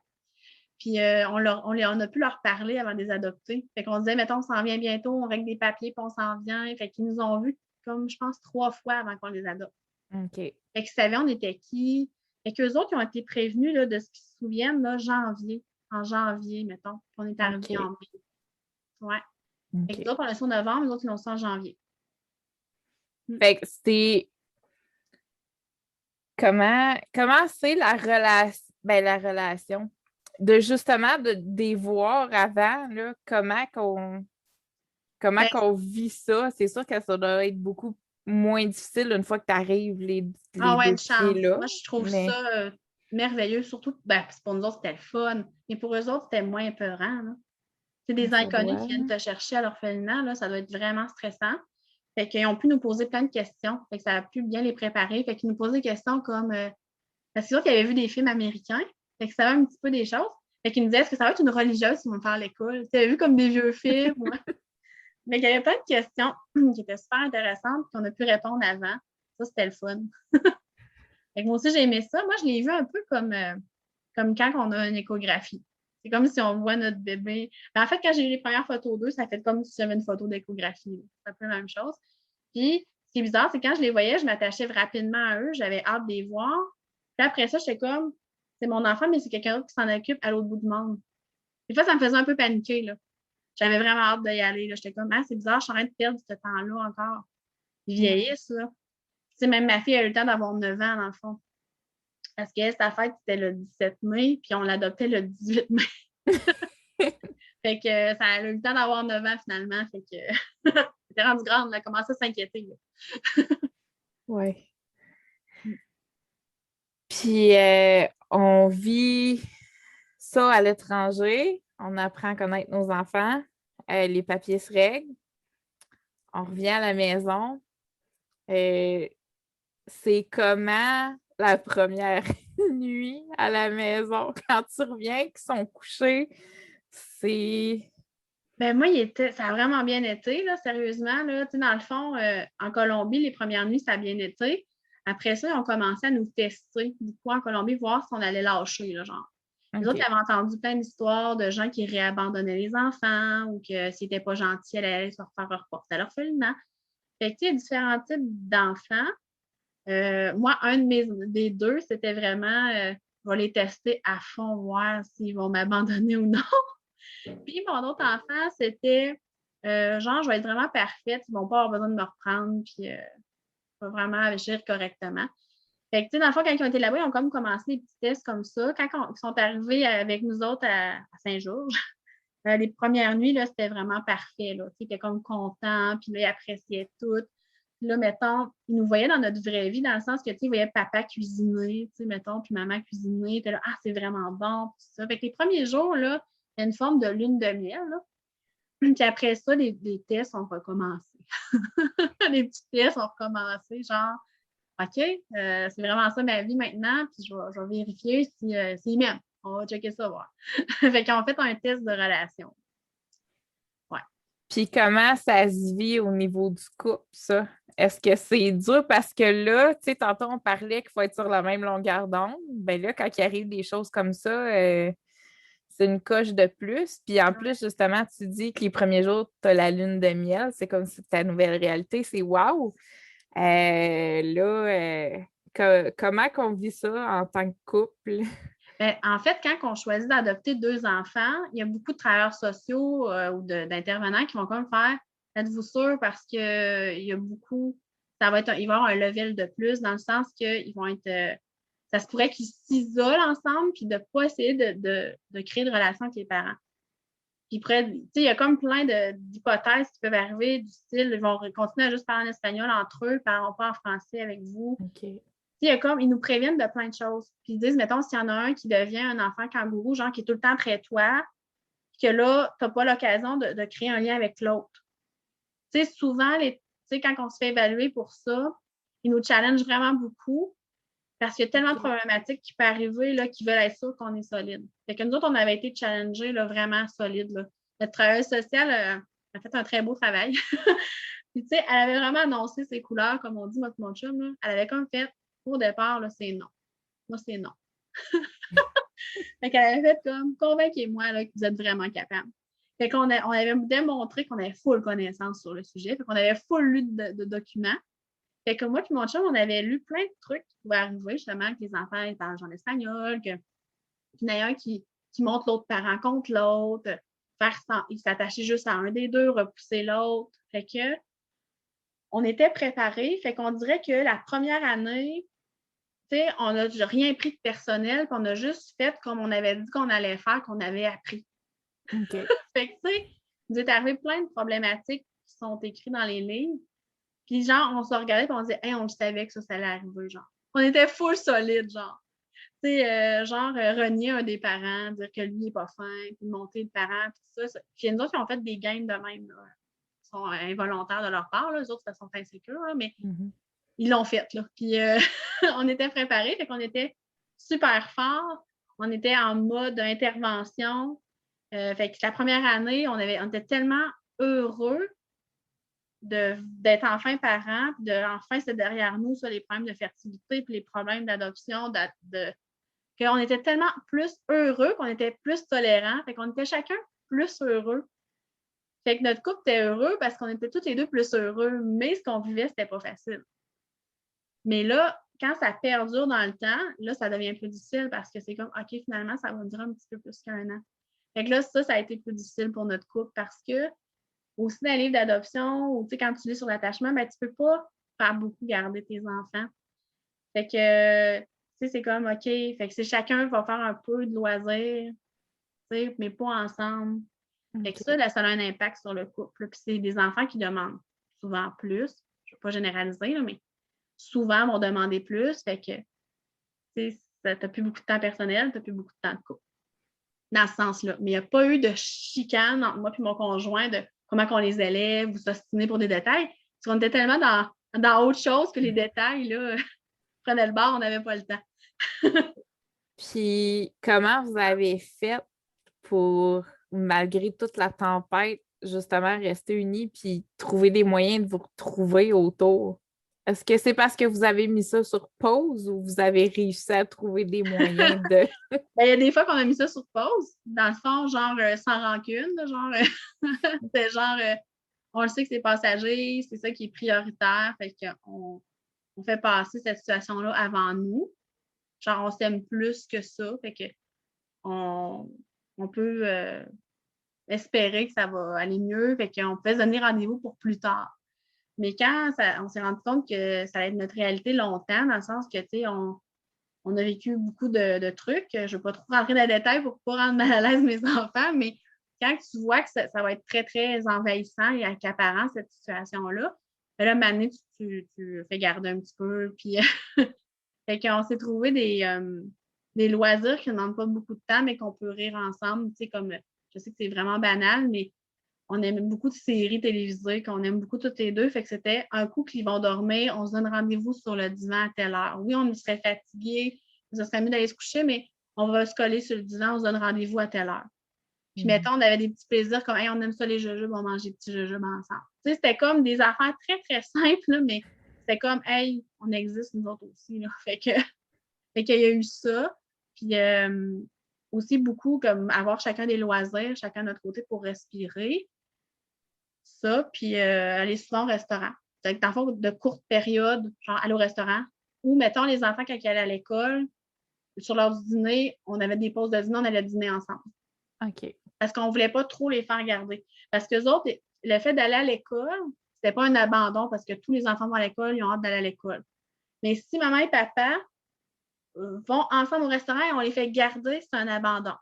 Puis on a pu leur parler avant de les adopter. Fait qu'on disait, mettons, on s'en vient bientôt, on règle des papiers, puis on s'en vient. Fait qu'ils nous ont vus comme, je pense, 3 fois avant qu'on les adopte. OK. Fait qu'ils savaient on était qui. Fait qu'eux autres, ils ont été prévenus là, de ce qu'ils se souviennent, là, en janvier, mettons. On est arrivés en mai. Ouais. Fait que les autres, on l'a su en novembre, les autres, ils l'ont su en janvier. Fait que c'était... Comment c'est la relation? De justement de les voir avant, là, comment qu'on vit ça? C'est sûr que ça doit être beaucoup moins difficile une fois que tu arrives les ouais, deux une chance. pieds là. Moi, je trouve ça merveilleux, surtout, pour nous autres, c'était le fun. Mais pour eux autres, c'était moins épeurant, là. C'est des inconnus qui viennent te chercher à l'orphelinat, là, ça doit être vraiment stressant. Fait qu'ils ont pu nous poser plein de questions. Fait que ça a pu bien les préparer. Fait qu'ils nous posaient des questions comme parce que c'est sûr qu'ils avaient vu des films américains. Fait qu'ils savaient un petit peu des choses. Fait qu'ils nous disaient est-ce que ça va être une religieuse qui va me faire l'école? Tu avais vu comme des vieux films. Mais il y avait plein de questions qui étaient super intéressantes qu'on a pu répondre avant. Ça, c'était le fun. Fait que moi aussi, j'ai aimé ça. Moi, je l'ai vu un peu comme quand on a une échographie. C'est comme si on voit notre bébé. Mais en fait, quand j'ai eu les premières photos d'eux, ça fait comme si j'avais une photo d'échographie. C'est un peu la même chose. Puis, ce qui est bizarre, c'est quand je les voyais, je m'attachais rapidement à eux. J'avais hâte de les voir. Puis après ça, j'étais comme, c'est mon enfant, mais c'est quelqu'un d'autre qui s'en occupe à l'autre bout du monde. Des fois, ça me faisait un peu paniquer, là. J'avais vraiment hâte d'y aller, là. J'étais comme, ah, c'est bizarre, je suis en train de perdre ce temps-là encore. Ils vieillissent, là. Tu sais, même ma fille a eu le temps d'avoir 9 ans, dans le fond. Parce que sa fête, c'était le 17 mai, puis on l'adoptait le 18 mai. Fait que ça a eu le temps d'avoir 9 ans, finalement. Fait que c'était rendu grande, elle a commencé à s'inquiéter. Ouais. Puis on vit ça à l'étranger. On apprend à connaître nos enfants. Les papiers se règlent. On revient à la maison. C'est comment la première nuit à la maison, quand tu reviens, qu'ils sont couchés, c'est... Ben moi, ça a vraiment bien été, là, sérieusement. Là. Tu sais, dans le fond, en Colombie, les premières nuits, ça a bien été. Après ça, ils ont commencé à nous tester beaucoup en Colombie, voir si on allait lâcher, là, genre. Les autres, ils avaient entendu plein d'histoires de gens qui réabandonnaient les enfants ou que s'ils n'étaient pas gentils, elle allait se faire reporter à l'orphelinat. Fait que, tu sais, il y a différents types d'enfants. Moi, des deux, c'était vraiment, je vais les tester à fond, voir s'ils vont m'abandonner ou non. Puis mon autre enfant, c'était genre, je vais être vraiment parfaite, ils vont pas avoir besoin de me reprendre, puis je vais vraiment agir correctement. Fait que, tu sais, dans le fond, quand ils ont été là-bas, ils ont comme commencé des petits tests comme ça. Quand ils sont arrivés avec nous autres à Saint-Georges, les premières nuits, là, c'était vraiment parfait, là. Tu sais, ils étaient comme contents, puis là, ils appréciaient tout. Puis là, mettons, ils nous voyaient dans notre vraie vie, dans le sens que, tu sais, ils voyaient papa cuisiner, tu sais, mettons, puis maman cuisiner. Ils étaient là, ah, c'est vraiment bon, puis ça. Fait que les premiers jours, là, il y a une forme de lune de miel, là. Puis après ça, les tests ont recommencé. Les petits tests ont recommencé, genre, OK, c'est vraiment ça ma vie maintenant, puis je vais vérifier s'ils m'aiment. On va checker ça, voir. Fait qu'on fait un test de relation. Ouais. Puis comment ça se vit au niveau du couple, ça? Est-ce que c'est dur? Parce que là, tu sais, tantôt on parlait qu'il faut être sur la même longueur d'onde. Ben là, quand il arrive des choses comme ça, c'est une coche de plus. Puis en plus, justement, tu dis que les premiers jours, tu as la lune de miel. C'est comme si c'était ta nouvelle réalité. C'est wow! Comment qu'on vit ça en tant que couple? Ben, en fait, quand on choisit d'adopter 2 enfants, il y a beaucoup de travailleurs sociaux ou d'intervenants qui vont comme faire êtes-vous sûr parce qu'il y a beaucoup, il va y avoir un level de plus dans le sens qu'ils vont être. Ça se pourrait qu'ils s'isolent ensemble puis de ne pas essayer de créer de relations avec les parents. Puis il y a comme plein d'hypothèses qui peuvent arriver du style ils vont continuer à juste parler en espagnol entre eux, ne parleront pas en français avec vous. OK. Ils nous préviennent de plein de choses. Puis ils disent, mettons, s'il y en a un qui devient un enfant kangourou, genre qui est tout le temps près de toi, puis que là, tu n'as pas l'occasion de créer un lien avec l'autre. Tu sais, souvent, quand on se fait évaluer pour ça, ils nous challengent vraiment beaucoup parce qu'il y a tellement de problématiques qui peuvent arriver là, qui veulent être sûrs qu'on est solide. Fait que nous autres, on avait été challengés là, vraiment solide. Là. Notre travailleuse sociale a fait un très beau travail. Puis, tu sais, elle avait vraiment annoncé ses couleurs, comme on dit, mon chum. Là. Elle avait comme fait, au départ, là, c'est non. Moi, c'est non. Fait qu'elle avait fait comme, convainquez-moi là, que vous êtes vraiment capable. Fait qu'on on avait démontré qu'on avait full connaissance sur le sujet. Fait qu'on avait full lu de documents. Fait que moi et mon chum, on avait lu plein de trucs qui pouvaient arriver, justement, que les enfants ils parlent en espagnol, qu'il y en a un qui montre l'autre parent contre l'autre, il s'attachait juste à un des deux, repousser l'autre. Fait que on était préparés. Fait qu'on dirait que la première année, tu sais, on n'a rien pris de personnel, puis on a juste fait comme on avait dit qu'on allait faire, qu'on avait appris. OK. Fait que, tu sais, il nous est arrivé plein de problématiques qui sont écrites dans les livres. Puis, genre, on se regardait et on disait, hey, on le savait que ça allait arriver, genre. On était full solide, genre. Tu sais, renier un des parents, dire que lui n'est pas fin, puis monter le parent, puis tout ça. Puis, nous autres, ils ont fait des games de même, là. Ils sont involontaires de leur part, là. Les autres, ça sont insécures, là, mais ils l'ont fait, là. Puis, on était préparés, fait qu'on était super forts. On était en mode intervention. Fait que la première année, on était tellement heureux d'être enfin parents, puis enfin c'est derrière nous, ça, les problèmes de fertilité, puis les problèmes d'adoption, qu'on était tellement plus heureux, qu'on était plus tolérants, fait qu'on était chacun plus heureux. Fait que notre couple était heureux parce qu'on était tous les deux plus heureux, mais ce qu'on vivait, c'était pas facile. Mais là, quand ça perdure dans le temps, là, ça devient plus difficile parce que c'est comme, OK, finalement, ça va durer un petit peu plus qu'un an. Fait que là, ça a été plus difficile pour notre couple parce que aussi dans les livres d'adoption ou tu sais, quand tu lis sur l'attachement, ben, tu peux pas faire beaucoup garder tes enfants. Fait que, tu sais, c'est comme, OK, fait que c'est chacun va faire un peu de loisirs, tu sais, mais pas ensemble. Fait que ça, là, ça a un impact sur le couple. Puis c'est des enfants qui demandent souvent plus. Je ne vais pas généraliser, là, mais souvent vont demander plus. Fait que, tu sais, tu n'as plus beaucoup de temps personnel, tu n'as plus beaucoup de temps de couple. Dans ce sens-là. Mais il n'y a pas eu de chicane entre moi et mon conjoint de comment on les élève ou s'ostiner pour des détails. Parce qu'on était tellement dans autre chose que les détails, là, prenait le bord, on n'avait pas le temps. Puis, comment vous avez fait pour, malgré toute la tempête, justement rester unis puis trouver des moyens de vous retrouver autour? Est-ce que c'est parce que vous avez mis ça sur pause ou vous avez réussi à trouver des moyens de... Ben, il y a des fois qu'on a mis ça sur pause, dans le fond, genre sans rancune, là, genre, c'est genre, on le sait que c'est passager, c'est ça qui est prioritaire, fait qu'on fait passer cette situation-là avant nous. Genre, on s'aime plus que ça, fait que on peut espérer que ça va aller mieux, fait qu'on peut se donner rendez-vous pour plus tard. Mais quand on s'est rendu compte que ça allait être notre réalité longtemps, dans le sens que, tu sais, on a vécu beaucoup de trucs. Je ne vais pas trop rentrer dans les détails pour ne pas rendre mal à l'aise mes enfants, mais quand tu vois que ça va être très, très envahissant et accaparant, cette situation-là, ben là, maintenant, tu fais garder un petit peu. Puis, fait qu'on s'est trouvé des loisirs qui ne demandent pas beaucoup de temps, mais qu'on peut rire ensemble. Tu sais, comme, je sais que c'est vraiment banal, mais on aime beaucoup de séries télévisées, qu'on aime beaucoup toutes les deux. Fait que c'était un coup qu'ils vont dormir, on se donne rendez-vous sur le divan à telle heure. Oui, on serait fatigué, ça serait mieux d'aller se coucher, mais on va se coller sur le divan, on se donne rendez-vous à telle heure. Puis, mettons, on avait des petits plaisirs comme, hey, on aime ça les jujubes, on mange des petits jujubes ensemble. Tu sais, c'était comme des affaires très, très simples, là, mais c'était comme, hey, on existe nous autres aussi, là. Fait qu'il y a eu ça. Puis, aussi beaucoup comme avoir chacun des loisirs, chacun de notre côté pour respirer. Ça, puis aller souvent au restaurant. Fait que dans le fond, de courtes périodes, genre aller au restaurant. Ou, mettons, les enfants, quand ils allaient à l'école, sur l'heure du dîner, on avait des pauses de dîner, on allait dîner ensemble. OK. Parce qu'on ne voulait pas trop les faire garder. Parce que autres, le fait d'aller à l'école, c'était pas un abandon parce que tous les enfants vont à l'école, ils ont hâte d'aller à l'école. Mais si maman et papa vont ensemble au restaurant et on les fait garder, c'est un abandon.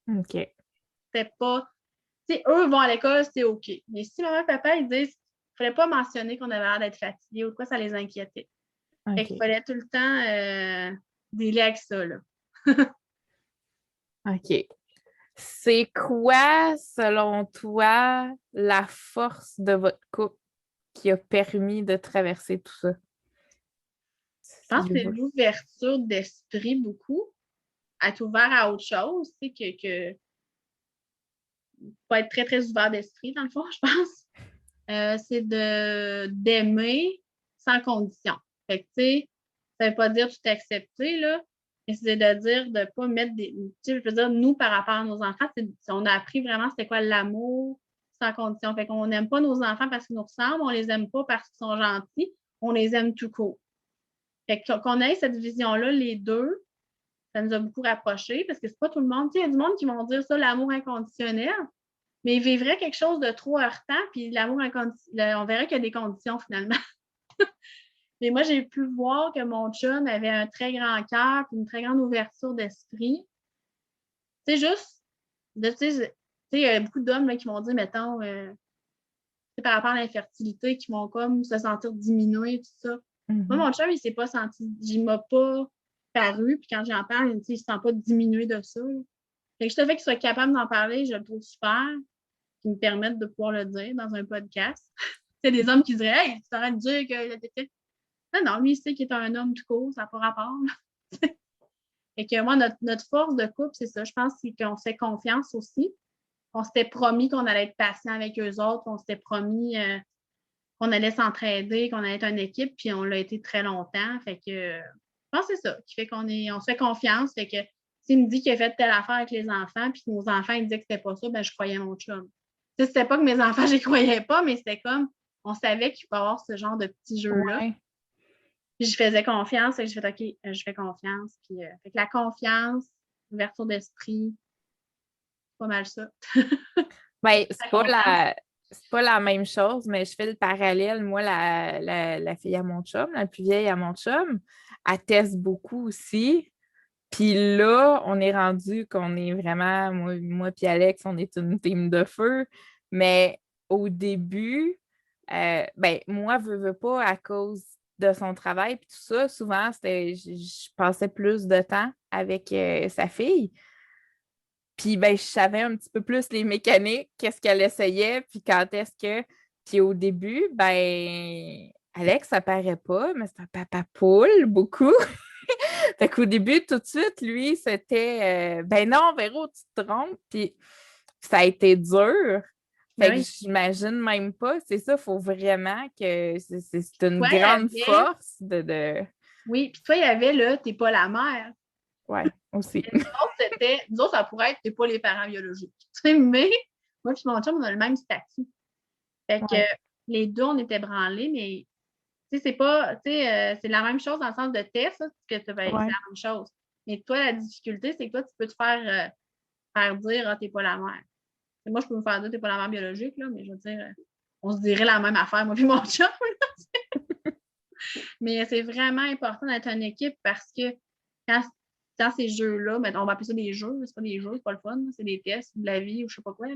OK. C'est pas. Tu sais, eux vont à l'école, c'est OK. Mais si maman et papa, ils disent, il ne fallait pas mentionner qu'on avait l'air d'être fatigués ou quoi, ça les inquiétait. Fait qu'il OK. fallait tout le temps dealer avec ça, là. OK. C'est quoi, selon toi, la force de votre couple qui a permis de traverser tout ça? Je pense que c'est l'ouverture d'esprit beaucoup, être ouvert à autre chose, tu sais, que faut être très, très ouvert d'esprit, dans le fond, je pense. C'est d'aimer sans condition. Fait que, tu sais, ça veut pas dire tout accepter, là, mais c'est de dire de pas mettre des. Tu sais, je veux dire, nous, par rapport à nos enfants, on a appris vraiment c'était quoi l'amour sans condition. Fait qu'on n'aime pas nos enfants parce qu'ils nous ressemblent, on les aime pas parce qu'ils sont gentils, on les aime tout court. Fait qu'on ait cette vision-là, les deux, ça nous a beaucoup rapprochés parce que c'est pas tout le monde. Tu sais, il y a du monde qui vont dire ça, l'amour inconditionnel, mais ils vivraient quelque chose de trop heurtant, puis l'amour inconditionnel, on verrait qu'il y a des conditions finalement. Mais moi, j'ai pu voir que mon chum avait un très grand cœur puis une très grande ouverture d'esprit. C'est juste, tu sais, il y a beaucoup d'hommes là, qui vont dire, mettons, par rapport à l'infertilité, qui vont comme se sentir diminués, tout ça. Moi, mon chum, il s'est pas senti, il m'a pas paru, puis quand j'en parle, il ne se sent pas diminué de ça. Fait que juste le fait qu'il soit capable d'en parler, je le trouve super, qui me permettent de pouvoir le dire dans un podcast. C'est des hommes qui diraient, hey, tu t'arrêtes de dire que. Non, non, lui, il sait qu'il est un homme tout court, ça n'a pas rapport. Et que moi, notre force de couple, c'est ça. Je pense qu'on se fait confiance aussi. On s'était promis qu'on allait être patient avec eux autres. On s'était promis qu'on allait s'entraider, qu'on allait être une équipe, puis on l'a été très longtemps. Fait que je pense que c'est ça qui fait on se fait confiance. Fait que s'il me dit qu'il a fait telle affaire avec les enfants, puis que nos enfants ils disaient que c'était pas ça, ben je croyais mon chum. C'était pas que mes enfants, je les croyais pas, mais c'était comme on savait qu'il peut y avoir ce genre de petits jeux-là. Ouais. Puis je faisais confiance et je fais OK, je fais confiance. Puis fait que la confiance, l'ouverture d'esprit, pas mal ça. Ben, confiance. c'est pas la même chose, mais je fais le parallèle. Moi, la fille à mon chum, la plus vieille à mon chum, elle teste beaucoup aussi. Puis là, on est rendu qu'on est vraiment, moi puis Alex, on est une team de feu. Mais au début, ben, moi, veux pas, à cause de son travail puis tout ça, souvent, je passais plus de temps avec sa fille. Puis ben, je savais un petit peu plus les mécaniques, qu'est-ce qu'elle essayait, puis quand est-ce que. Puis au début, ben, Alex, ça paraît pas, mais c'est un papa poule, beaucoup. Fait qu'au début, tout de suite, lui, c'était ben non, Véro, tu te trompes. Puis ça a été dur. Ben Fait que oui. j'imagine même pas. C'est ça, il faut vraiment que c'est une Toi, il y grande avait. force de. Oui, puis toi, il y avait là, t'es pas la mère. Ouais, aussi. Nous autres, c'était. Nous autres, ça pourrait être t'es pas les parents biologiques. Mais moi et mon chum, on a le même statut. Fait que Ouais, les deux, on était branlés, mais tu sais, c'est pas. Tu sais, c'est la même chose dans le sens de test, là, que c'est la ouais. même chose. Mais toi, la difficulté, c'est que toi, tu peux te faire dire, ah, t'es pas la mère. Et moi, je peux me faire dire, t'es pas la mère biologique, là, mais je veux dire. on se dirait la même affaire, moi et mon chum. Mais c'est vraiment important d'être une équipe parce que quand, dans ces jeux-là, on va appeler ça des jeux, c'est pas des jeux, c'est pas le fun, c'est des tests de la vie ou je sais pas quoi. Là.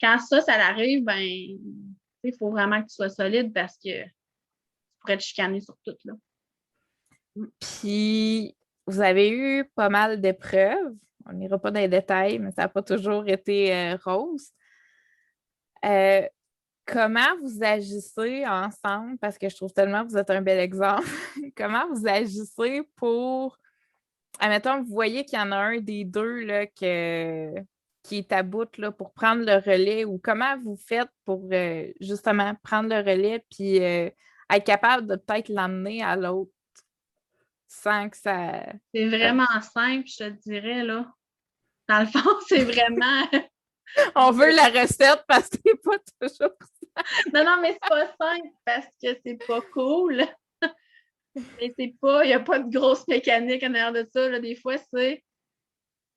Quand ça arrive, ben, il faut vraiment que tu sois solide parce que tu pourrais te chicaner sur tout. Là. Puis, vous avez eu pas mal d'épreuves. On n'ira pas dans les détails, mais ça n'a pas toujours été rose. Euh, Comment vous agissez ensemble? Parce que je trouve tellement que vous êtes un bel exemple. Comment vous agissez pour... Admettons, vous voyez qu'il y en a un des deux là, qui est à bout là, pour prendre le relais ou comment vous faites pour justement prendre le relais puis être capable de peut-être l'emmener à l'autre sans que ça... C'est vraiment simple, je te dirais, là. Dans le fond, c'est vraiment... On veut la recette parce que c'est pas toujours ça. Non, mais c'est pas simple parce que c'est pas cool. Mais c'est pas... Il n'y a pas de grosse mécanique en arrière de ça. Là. Des fois, c'est...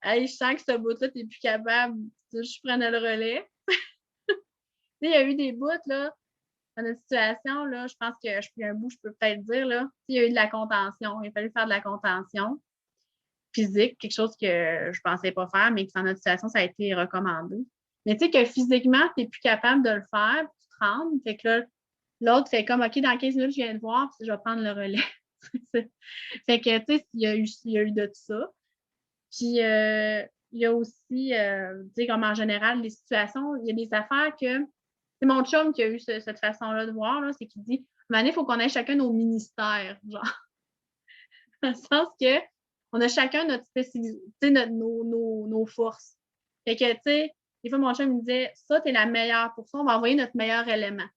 Hey, je sens que ce bout-là, t'es plus capable. Je prenais le relais. Il y a eu des bouts, là, dans notre situation, là, je pense que je suis un bout, je peux peut-être dire, là. Il y a eu de la contention. Il a fallu faire de la contention physique, quelque chose que je pensais pas faire, mais que dans notre situation, ça a été recommandé. Mais tu sais que physiquement, tu n'es plus capable de le faire, puis tu te rends. Fait que là, l'autre fait comme OK, dans 15 minutes, je viens de voir, puis je vais prendre le relais. Fait que, tu sais, il y a eu de tout ça. Puis, il y a aussi, tu sais, comme en général, les situations, il y a des affaires que. C'est mon chum qui a eu cette façon-là de voir, là, c'est qu'il dit, il faut qu'on ait chacun nos ministères, genre. Dans le sens que on a chacun notre spécificité, nos forces. Fait que, tu sais, des fois, mon chum me disait, ça, t'es la meilleure pour ça, on va envoyer notre meilleur élément.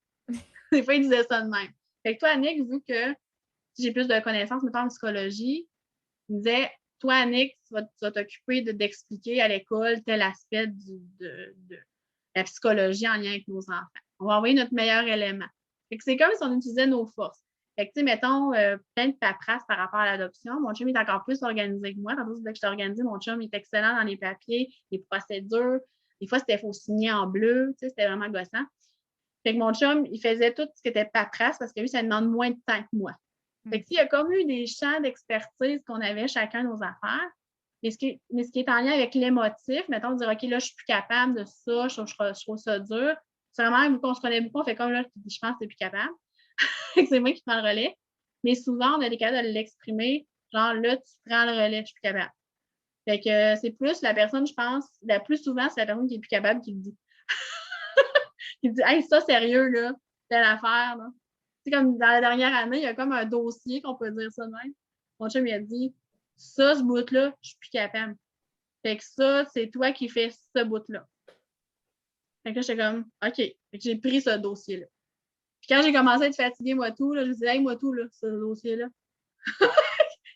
Des fois, il disait ça de même. Fait que toi, Annick, vu que j'ai plus de connaissances, mettons, en psychologie, il me disait, toi, Annick, tu vas t'occuper d'expliquer à l'école tel aspect de la psychologie en lien avec nos enfants. On va envoyer notre meilleur élément. Fait que c'est comme si on utilisait nos forces. Fait que, tu sais, mettons, plein de paperasse par rapport à l'adoption. Mon chum est encore plus organisé que moi. Tantôt, dès que je suis organisée, mon chum est excellent dans les papiers, les procédures. Des fois, c'était faut signer en bleu. Tu sais, c'était vraiment gossant. Fait que mon chum, il faisait tout ce qui était paperasse parce que lui, ça demande moins de temps que moi. Fait que, il y a comme eu des champs d'expertise qu'on avait chacun nos affaires. Mais ce qui est en lien avec l'émotif, mettons, dire, OK, là, je suis plus capable de ça, je trouve ça dur. C'est vraiment, vu qu'on se connaît beaucoup, on fait comme là, je pense que tu n'es plus capable. C'est moi qui prends le relais. Mais souvent, on a des cas de l'exprimer, genre là, tu prends le relais, je suis plus capable. Fait que c'est plus la personne, je pense, la plus souvent, c'est la personne qui est plus capable qui le dit. Qui dit, hey, ça, sérieux, là, telle affaire, là. C'est comme dans la dernière année, il y a comme un dossier qu'on peut dire ça de même. Mon chum, il a dit, ça, ce bout-là, je suis plus capable. Fait que ça, c'est toi qui fais ce bout-là. Fait que là, j'étais comme, OK. Fait que j'ai pris ce dossier-là. Puis quand j'ai commencé à être fatiguée, moi tout, là, je me suis dit, hey, moi tout, là, ce dossier-là.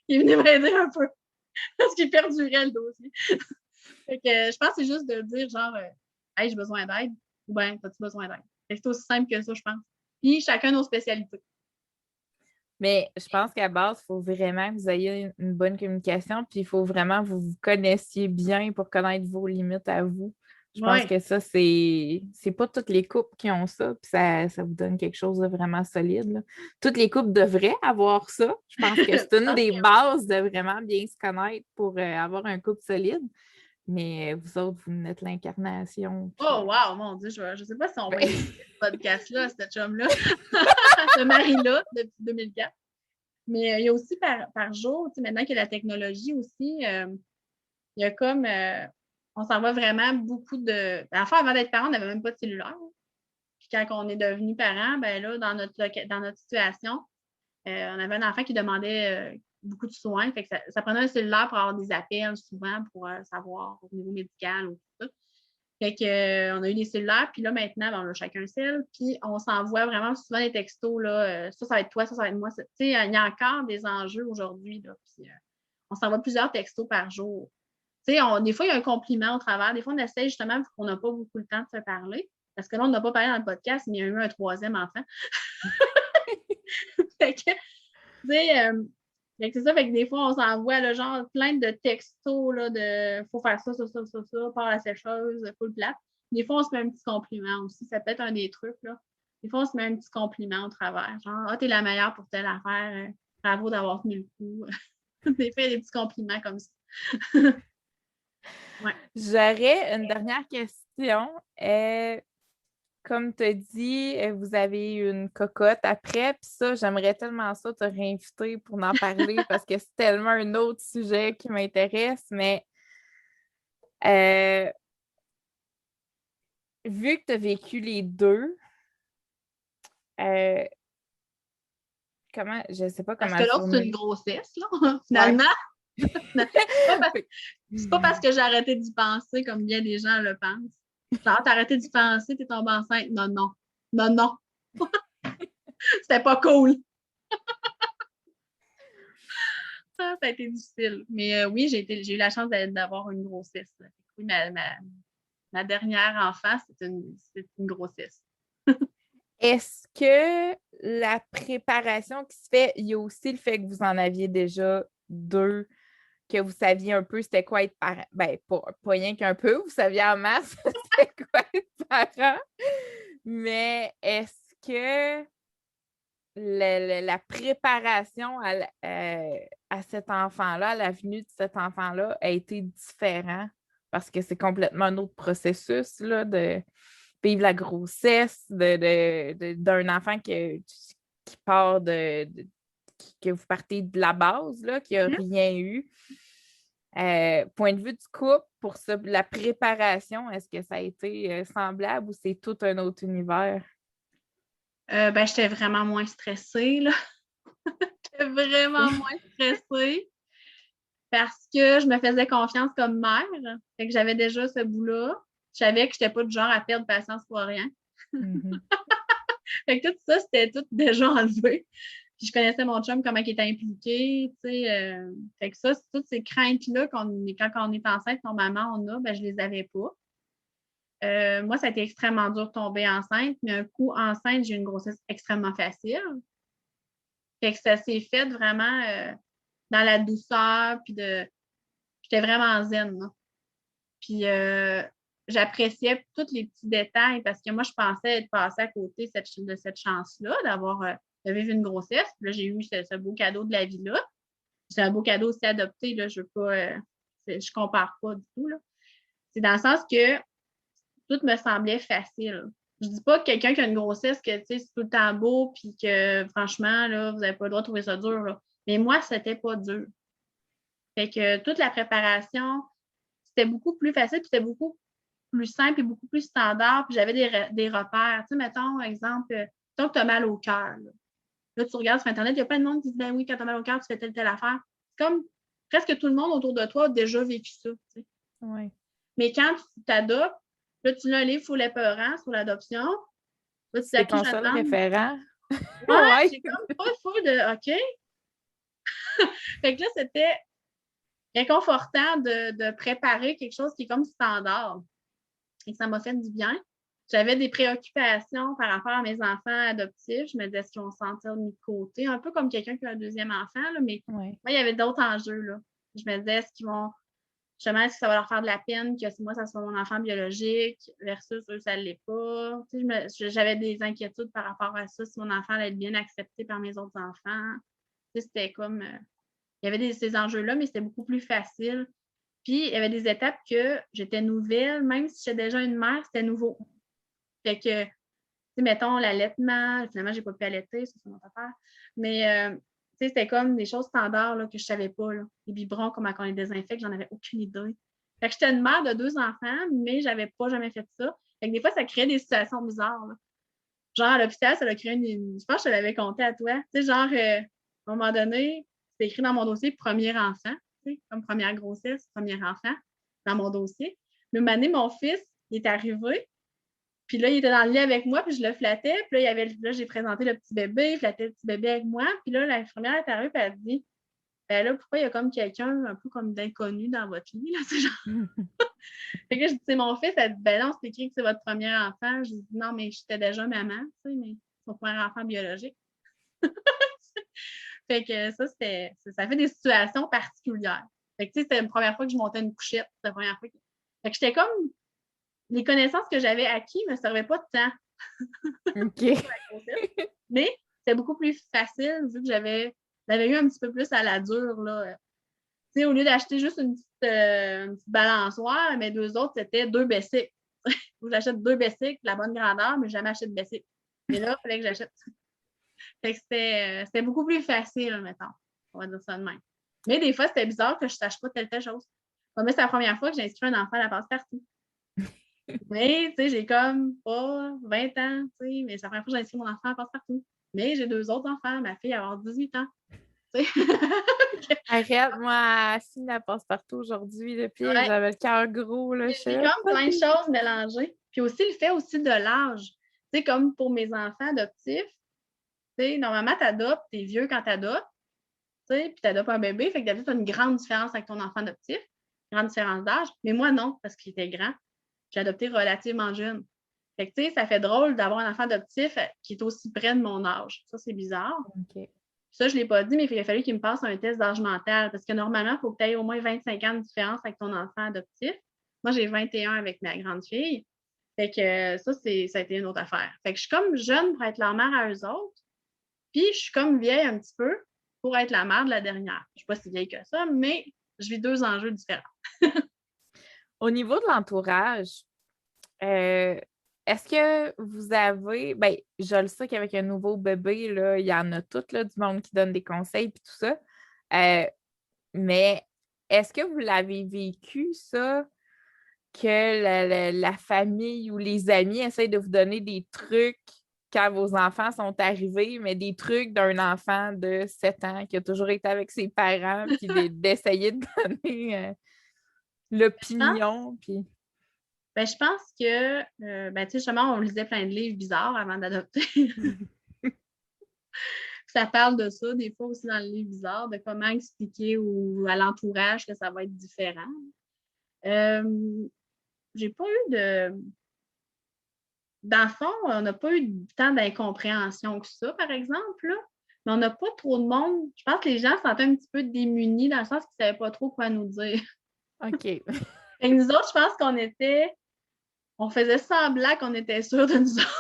Il est venu m'aider un peu. Parce qu'il perdurait le dossier. Fait que je pense que c'est juste de dire, genre, hey, j'ai besoin d'aide. Ou bien, as-tu besoin d'aide? Fait que c'est aussi simple que ça, je pense. Puis chacun nos spécialités. Mais je pense qu'à base, il faut vraiment que vous ayez une bonne communication, puis il faut vraiment que vous vous connaissiez bien pour connaître vos limites à vous. Je pense que ça, c'est pas toutes les couples qui ont ça, puis ça vous donne quelque chose de vraiment solide. Là. Toutes les couples devraient avoir ça. Je pense que c'est une des bases de vraiment bien se connaître pour avoir un couple solide. Mais vous autres, vous êtes l'incarnation. Puis... Oh, wow, mon Dieu, je sais pas si on va écouter ce podcast-là, cette chum-là, ce mari-là, depuis 2004. Mais il y a aussi par jour, tu sais, maintenant qu'il y a la technologie aussi, il y a comme, on s'en va vraiment beaucoup de... Enfin, avant d'être parent, on n'avait même pas de cellulaire. Puis quand on est devenu parent, ben là, dans notre situation, on avait un enfant qui demandait beaucoup de soins. Fait que ça prenait un cellulaire pour avoir des appels souvent pour savoir au niveau médical ou tout ça. Fait que, on a eu des cellulaires, puis là, maintenant, ben, on a chacun un cell, puis on s'envoie vraiment souvent des textos, là, ça va être toi, ça va être moi. Tu sais, il y a encore des enjeux aujourd'hui, là, puis on s'envoie plusieurs textos par jour. Tu sais, des fois, il y a un compliment au travers. Des fois, on essaie justement, parce qu'on n'a pas beaucoup le temps de se parler, parce que là, on n'a pas parlé dans le podcast, mais il y a eu un troisième enfant. Fait que, tu sais, c'est ça, fait que des fois, on s'envoie le genre plein de textos là, de faut faire ça, part la sécheuse, faut le plate. Des fois, on se met un petit compliment aussi. Ça peut être un des trucs. Là. Des fois, on se met un petit compliment au travers. Genre, ah, t'es la meilleure pour telle affaire. Bravo d'avoir tenu le coup. Des fois, il y a des petits compliments comme ça. Ouais. J'aurais une dernière question. Comme tu as dit, vous avez eu une cocotte après, puis ça, j'aimerais tellement ça te réinviter pour en parler parce que c'est tellement un autre sujet qui m'intéresse, mais euh, vu que tu as vécu les deux, euh, je sais pas Parce comment que le l'autre, c'est une formuler. grossesse, là, Ouais. finalement. C'est pas parce que j'ai arrêté d'y penser comme bien des gens le pensent. Genre, t'as arrêté d'y penser, t'es tombée enceinte. Non, non. Non, non. C'était pas cool. Ça a été difficile. Mais oui, j'ai eu la chance d'avoir une grossesse. Oui, ma dernière enfant, c'est une grossesse. Est-ce que la préparation qui se fait, il y a aussi le fait que vous en aviez déjà deux, que vous saviez un peu c'était quoi être parent? Ben, pas rien qu'un peu, vous saviez en masse c'était quoi être parent. Mais est-ce que la préparation à cet enfant-là, à la venue de cet enfant-là, a été différente? Parce que c'est complètement un autre processus là, de vivre la grossesse d'un enfant qui part que vous partez de la base, là, qui n'a rien eu. Point de vue du couple, pour ça, la préparation, est-ce que ça a été semblable ou c'est tout un autre univers? Ben, j'étais vraiment moins stressée, là. J'étais vraiment moins stressée parce que je me faisais confiance comme mère. Fait que j'avais déjà ce bout-là. Je savais que je n'étais pas du genre à perdre patience pour rien. Mhm. Fait que tout ça, c'était tout déjà enlevé. Puis je connaissais mon chum, comment il était impliqué, tu sais. Fait que ça, toutes ces craintes-là, quand on est enceinte, normalement, on a, ben, je les avais pas. Moi, ça a été extrêmement dur de tomber enceinte, mais un coup enceinte, j'ai eu une grossesse extrêmement facile. Fait que ça s'est fait vraiment dans la douceur, j'étais vraiment zen, là. Puis j'appréciais tous les petits détails parce que moi, je pensais être passée à côté de cette chance-là, de vivre une grossesse. Puis là, j'ai eu ce beau cadeau de la vie-là. C'est un beau cadeau aussi adopté, là. Je veux pas, je compare pas du tout, là. C'est dans le sens que tout me semblait facile. Je dis pas que quelqu'un qui a une grossesse, que tu sais, c'est tout le temps beau, puis que franchement, là, vous n'avez pas le droit de trouver ça dur, là. Mais moi, c'était pas dur. Fait que toute la préparation, c'était beaucoup plus facile, puis c'était beaucoup plus simple et beaucoup plus standard, puis j'avais des repères. Tu sais, mettons, exemple, tant que tu as mal au cœur, là, tu regardes sur Internet, il y a plein de monde qui dit, ben oui, quand tu as mal au cœur, tu fais telle affaire. C'est comme presque tout le monde autour de toi a déjà vécu ça, tu sais. Ouais. Mais quand tu t'adoptes, là, tu lis un livre sur les parents, sur l'adoption. Là, tu C'est à qui ton je seul demande? référent? Ouais, Ouais. j'ai comme pas fou de OK. Fait que là, c'était réconfortant de préparer quelque chose qui est comme standard. Et ça m'a fait du bien. J'avais des préoccupations par rapport à mes enfants adoptifs. Je me disais, est-ce qu'ils vont se sentir mis de côté? Un peu comme quelqu'un qui a un deuxième enfant, là, mais Ouais. moi, il y avait d'autres enjeux, là. Je me disais, est-ce que ça va leur faire de la peine que moi, ça soit mon enfant biologique versus eux, ça ne l'est pas. Tu sais, j'avais des inquiétudes par rapport à ça, si mon enfant allait être bien accepté par mes autres enfants. Tu sais, c'était comme... il y avait ces enjeux-là, mais c'était beaucoup plus facile. Puis, il y avait des étapes que j'étais nouvelle, même si j'étais déjà une mère, c'était nouveau. Fait que, tu sais, mettons, l'allaitement, finalement, j'ai pas pu allaiter, ça, c'est mon affaire. Mais, tu sais, c'était comme des choses standards là, que je savais pas, là. Les biberons, comment on les désinfecte, j'en avais aucune idée. Fait que j'étais une mère de 2 enfants, mais j'avais pas jamais fait ça. Fait que des fois, ça créait des situations bizarres, là. Genre, à l'hôpital, ça a créé je pense que je te l'avais compté à toi. Tu sais, genre, à un moment donné, c'est écrit dans mon dossier premier enfant, tu sais, comme première grossesse, premier enfant, dans mon dossier. Mais une année, mon fils, il est arrivé, puis là, il était dans le lit avec moi, puis je le flattais. Puis là, j'ai présenté le petit bébé, il flattait le petit bébé avec moi. Puis là, l'infirmière est arrivée, puis elle dit, ben là, pourquoi il y a comme quelqu'un un peu comme d'inconnu dans votre lit, là, c'est genre. Fait que là, je dis, c'est mon fils. Elle dit, ben non, c'est écrit que c'est votre premier enfant. Je dis, non, mais j'étais déjà maman, tu sais, mais c'est mon premier enfant biologique. Fait que ça fait des situations particulières. Fait que, tu sais, c'était la première fois que je montais une couchette. C'était la première fois que... Fait que j'étais comme, les connaissances que j'avais acquises ne me servaient pas de temps. OK. Mais c'était beaucoup plus facile vu que j'avais eu un petit peu plus à la dure, là. Tu sais, au lieu d'acheter juste une petite balançoire, mes deux autres, c'était 2 bicycles. Faut que j'achète 2 bicycles, la bonne grandeur, mais jamais acheté de bicycle. Et là, il fallait que j'achète. Fait que c'était beaucoup plus facile, mettons. On va dire ça de même. Mais des fois, c'était bizarre que je ne sache pas telle chose. Mais c'est la première fois que j'ai inscrit un enfant à la passe-partout. Mais, tu sais, j'ai comme pas 20 ans, tu sais, mais c'est la première fois que j'ai inscrit mon enfant à la passe-partout. Mais j'ai 2 autres enfants. Ma fille va avoir 18 ans. Arrête, moi, Assis la passe-partout aujourd'hui, le pire, Ouais. j'avais le cœur gros, là, je J'ai sais comme plein de choses mélangées. Puis aussi, le fait aussi de l'âge. Tu sais, comme pour mes enfants adoptifs, tu sais, normalement, tu adoptes, tu es vieux quand tu adoptes, tu sais, puis tu adoptes un bébé, fait que d'habitude, tu as une grande différence avec ton enfant adoptif, grande différence d'âge. Mais moi, non, parce qu'il était grand. J'ai adopté relativement jeune. Fait que, tu sais, ça fait drôle d'avoir un enfant adoptif qui est aussi près de mon âge. Ça, c'est bizarre. OK. Ça, je ne l'ai pas dit, mais il a fallu qu'il me passe un test d'âge mental parce que normalement, il faut que tu aies au moins 25 ans de différence avec ton enfant adoptif. Moi, j'ai 21 avec ma grande fille. Fait que ça a été une autre affaire. Fait que je suis comme jeune pour être la mère à eux autres. Puis je suis comme vieille un petit peu pour être la mère de la dernière. Je ne suis pas si vieille que ça, mais je vis 2 enjeux différents. Au niveau de l'entourage, euh, est-ce que vous avez, ben, je le sais qu'avec un nouveau bébé, là, il y en a tout, là, du monde qui donne des conseils et tout ça. Euh, mais est-ce que vous l'avez vécu, ça, que la famille ou les amis essayent de vous donner des trucs quand vos enfants sont arrivés, mais des trucs d'un enfant de 7 ans qui a toujours été avec ses parents, puis d'essayer de donner l'opinion, puis... Ben, je pense que, ben, tu sais, justement, on lisait plein de livres bizarres avant d'adopter. Ça parle de ça, des fois aussi dans le livre bizarre, de comment expliquer à l'entourage que ça va être différent. Euh, j'ai pas eu de. Dans le fond, on n'a pas eu tant d'incompréhension que ça, par exemple, là. Mais on n'a pas trop de monde. Je pense que les gens se sentaient un petit peu démunis dans le sens qu'ils ne savaient pas trop quoi nous dire. OK. Et nous autres, je pense on faisait semblant qu'on était sûrs de nous autres.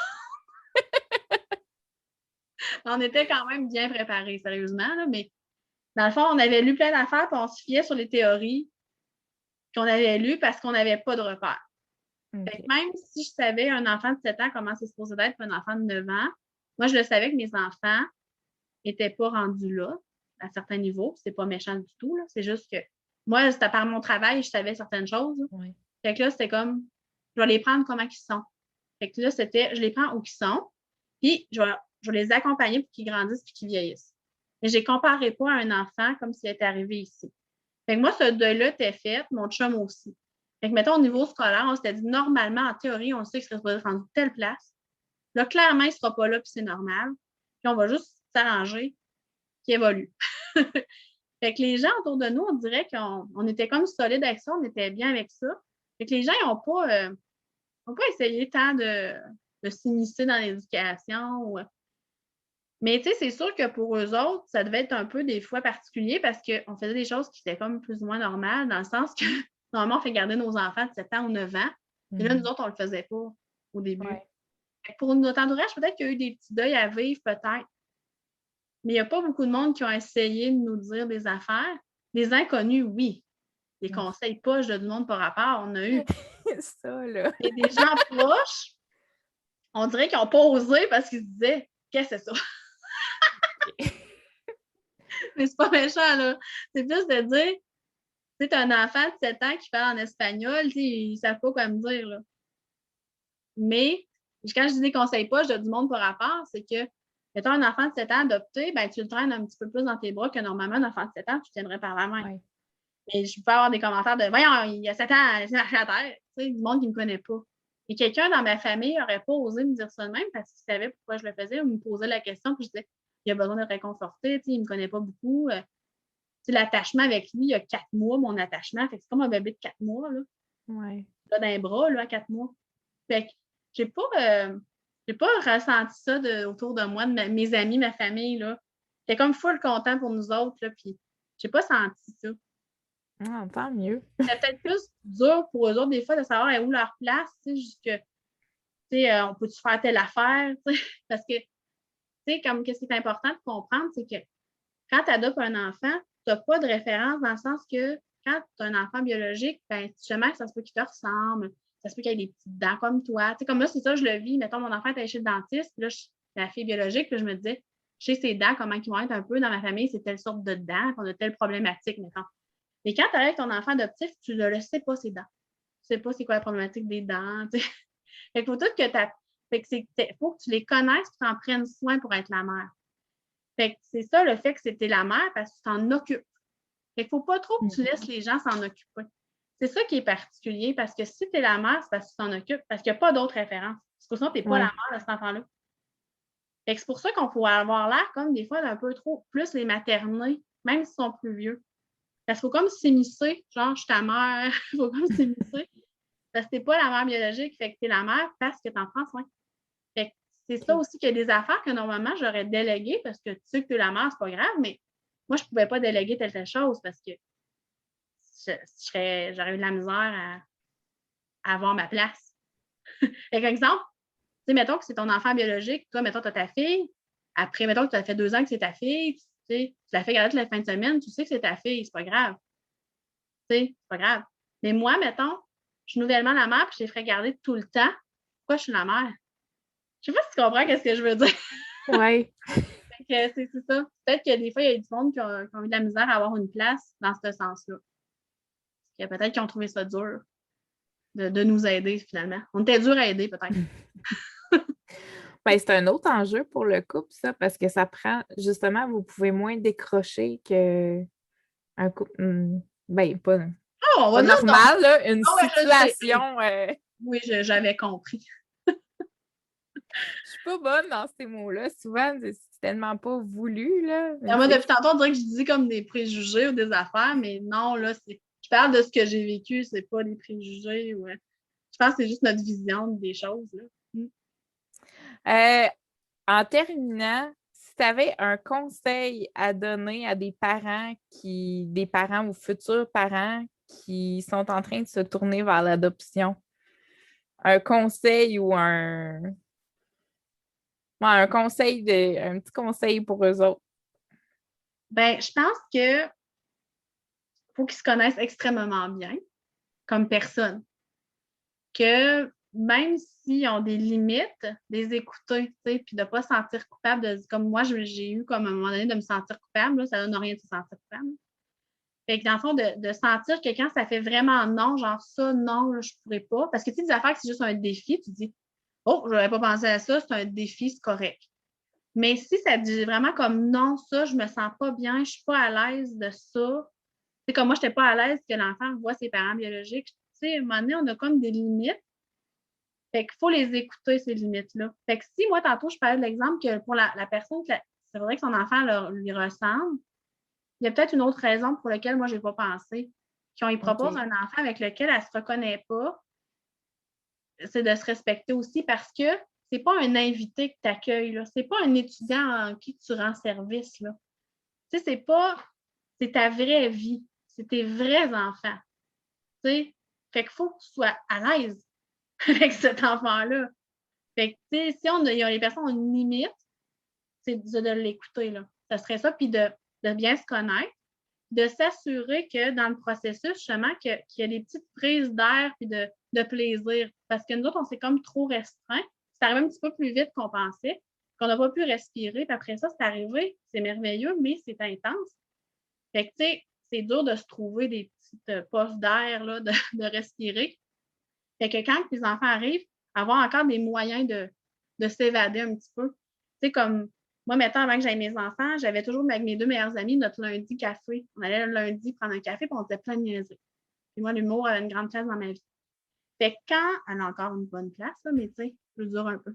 On était quand même bien préparés, sérieusement, là, mais dans le fond, on avait lu plein d'affaires, puis on se fiait sur les théories qu'on avait lues parce qu'on n'avait pas de repères. Fait que OK. même si je savais un enfant de 7 ans comment c'est supposé d'être pour un enfant de 9 ans, moi, je le savais que mes enfants n'étaient pas rendus là, à certains niveaux. C'est pas méchant du tout, là. C'est juste que moi, c'était par mon travail, je savais certaines choses. Ouais. Fait que là, c'était comme, je vais les prendre comment ils sont. Fait que là, c'était, je les prends où ils sont, puis je vais les accompagner pour qu'ils grandissent et qu'ils vieillissent. Mais je les comparais pas à un enfant comme s'il était arrivé ici. Fait que moi, ce deuil-là était fait, mon chum aussi. Fait que, mettons, au niveau scolaire, on s'était dit, normalement, en théorie, on sait qu'il serait rendu telle place. Là, clairement, il ne sera pas là, puis c'est normal. Puis on va juste s'arranger qu'il évolue. Fait que les gens autour de nous, on dirait qu'on était comme solides avec ça, on était bien avec ça. Fait que les gens, ils n'ont pas essayé tant de s'immiscer dans l'éducation. Mais tu sais, c'est sûr que pour eux autres, ça devait être un peu des fois particulier parce qu'on faisait des choses qui étaient comme plus ou moins normales, dans le sens que normalement, on fait garder nos enfants de 7 ans ou 9 ans. Et là, nous autres, on le faisait pas au début. Ouais. Pour notre entourage, peut-être qu'il y a eu des petits deuils à vivre, peut-être. Mais il n'y a pas beaucoup de monde qui ont essayé de nous dire des affaires. Les inconnus, oui. Les conseils poches de du monde par rapport, on a eu. Ça, là. Et des gens proches, on dirait qu'ils n'ont pas osé parce qu'ils se disaient, qu'est-ce que c'est ça? Mais c'est pas méchant, là. C'est plus de dire, tu sais, un enfant de 7 ans qui parle en espagnol, ils ne savent pas quoi me dire, là. Mais quand je dis des conseils poches de du monde par rapport, c'est que, étant un enfant de 7 ans adopté, ben, tu le traînes un petit peu plus dans tes bras que normalement un enfant de 7 ans, tu tiendrais par la main. Ouais. Mais je peux avoir des commentaires de voyons, il y a 7 ans, il s'est marché à terre. Tu sais, du monde qui ne me connaît pas. Et quelqu'un dans ma famille n'aurait pas osé me dire ça de même parce qu'il savait pourquoi je le faisais ou me posait la question. Puis je disais, il a besoin de réconforter, tu sais, il ne me connaît pas beaucoup. Tu sais, l'attachement avec lui, il y a 4 mois, mon attachement. Fait que c'est comme un bébé de 4 mois, là. Ouais. Là, dans les bras, là, à 4 mois. Fait que j'ai pas ressenti ça autour de moi, de mes amis, ma famille, là. J'étais comme full content pour nous autres, là, puis j'ai pas senti ça. Ah, tant mieux. C'était peut-être plus dur pour eux autres, des fois, de savoir où leur place, tu sais, sais, on peut-tu faire telle affaire, tu sais, parce que, tu sais, comme qu'est-ce qui est important de comprendre, c'est que quand tu adoptes un enfant, tu n'as pas de référence dans le sens que quand tu as un enfant biologique, ben, justement, ça se peut qu'il te ressemble, ça se peut qu'il ait des petites dents comme toi. Tu sais, comme là, c'est ça, je le vis. Mettons, mon enfant est allé chez le dentiste, puis là, la fille biologique, puis je me disais, je sais ses dents, comment ils vont être un peu dans ma famille, c'est telle sorte de dents, qu'on a telle problématique, mettons. Mais quand tu arrives avec ton enfant adoptif, tu ne le sais pas, ses dents. Tu ne sais pas c'est quoi la problématique des dents. Tu sais. Fait qu'il faut tout que tu Fait que faut que tu les connaisses et tu en prennes soin pour être la mère. Fait que c'est ça le fait que c'était la mère parce que tu t'en occupes. Fait qu'il ne faut pas trop que tu laisses les gens s'en occuper. C'est ça qui est particulier parce que si tu es la mère, c'est parce que tu t'en occupes, parce qu'il n'y a pas d'autres références. Parce que sinon, tu n'es pas la mère de cet enfant-là. Fait que c'est pour ça qu'on peut avoir l'air comme des fois d'un peu trop plus les materner, même s'ils sont plus vieux. Parce qu'il faut comme s'immiscer, genre, je suis ta mère, il faut comme s'immiscer. Parce que t'es pas la mère biologique, fait que t'es la mère parce que t'en prends soin. Fait que c'est ça aussi qu'il y a des affaires que normalement j'aurais déléguées parce que tu sais que t'es la mère, c'est pas grave, mais moi, je pouvais pas déléguer telle chose parce que j'aurais eu de la misère à avoir ma place. Fait qu'exemple, tu sais, mettons que c'est ton enfant biologique, toi, mettons, tu as ta fille, après, mettons que tu as fait 2 ans que c'est ta fille, tu sais, tu l'as fait garder toute la fin de semaine, tu sais que c'est ta fille, c'est pas grave. Tu sais, c'est pas grave. Mais moi, mettons, je suis nouvellement la mère, puis je les ferais garder tout le temps. Pourquoi je suis la mère? Je sais pas si tu comprends ce que je veux dire. Oui. C'est ça. Peut-être que des fois, il y a du monde qui ont eu de la misère à avoir une place dans ce sens-là. Peut-être qu'ils ont trouvé ça dur de nous aider, finalement. On était dur à aider, peut-être. Ben, c'est un autre enjeu pour le couple, ça, parce que ça prend, justement, vous pouvez moins décrocher qu'un couple, ben, Oh, on pas va dire non. normal, là, une Ah ouais, je le sais. situation. Oui, j'avais compris. Je suis pas bonne dans ces mots-là. Souvent, c'est tellement pas voulu, là. Mais Moi, depuis tantôt, on dirait que je dis comme des préjugés ou des affaires, mais non, là, je parle de ce que j'ai vécu, c'est pas des préjugés. Ouais. Je pense que c'est juste notre vision des choses, là. Euh, en terminant, si tu avais un conseil à donner à des parents ou futurs parents qui sont en train de se tourner vers l'adoption, un conseil ou un un petit conseil pour eux autres. Ben, je pense que faut qu'ils se connaissent extrêmement bien comme personne. Que même s'ils ont des limites, les écouter, tu sais, puis de ne pas se sentir coupable, comme moi, j'ai eu comme à un moment donné de me sentir coupable, là, ça donne rien de se sentir coupable. Fait que dans le fond, de sentir que quand ça fait vraiment non, genre ça, non, là, je pourrais pas. Parce que tu sais, des affaires que c'est juste un défi, tu dis, oh, je n'avais pas pensé à ça, c'est un défi, c'est correct. Mais si ça dit vraiment comme non, ça, je me sens pas bien, je suis pas à l'aise de ça. C'est comme moi, je n'étais pas à l'aise que l'enfant voit ses parents biologiques. Tu sais, à un moment donné, on a comme des limites. Fait qu'il faut les écouter, ces limites-là. Fait que si moi, tantôt, je parlais de l'exemple que pour la personne, c'est vrai que son enfant lui ressemble, il y a peut-être une autre raison pour laquelle moi, je n'ai pas pensé. Qu'on lui propose un enfant avec lequel elle ne se reconnaît pas, c'est de se respecter aussi parce que c'est pas un invité que tu accueilles, c'est pas un étudiant en qui tu rends service, là. Tu sais, c'est ta vraie vie, c'est tes vrais enfants, tu sais. Fait qu'il faut que tu sois à l'aise avec cet enfant-là. Fait que, tu sais, si les personnes ont une limite, c'est de l'écouter, là. Ça serait ça, puis de bien se connaître, de s'assurer que dans le processus, justement, qu'il y a des petites prises d'air puis de plaisir. Parce que nous autres, on s'est comme trop restreint. C'est arrivé un petit peu plus vite qu'on pensait, qu'on n'a pas pu respirer. Puis après ça, c'est arrivé. C'est merveilleux, mais c'est intense. Fait que, tu sais, c'est dur de se trouver des petites poches d'air, là, de respirer. Fait que quand les enfants arrivent, avoir encore des moyens de s'évader un petit peu. Tu sais, comme moi, maintenant, avant que j'aille mes enfants, j'avais toujours avec mes 2 meilleures amies notre lundi café. On allait le lundi prendre un café, puis on faisait plein de niaiseries. Puis moi, l'humour avait une grande place dans ma vie. Fait que quand, elle a encore une bonne place, là, mais tu sais, je dure un peu.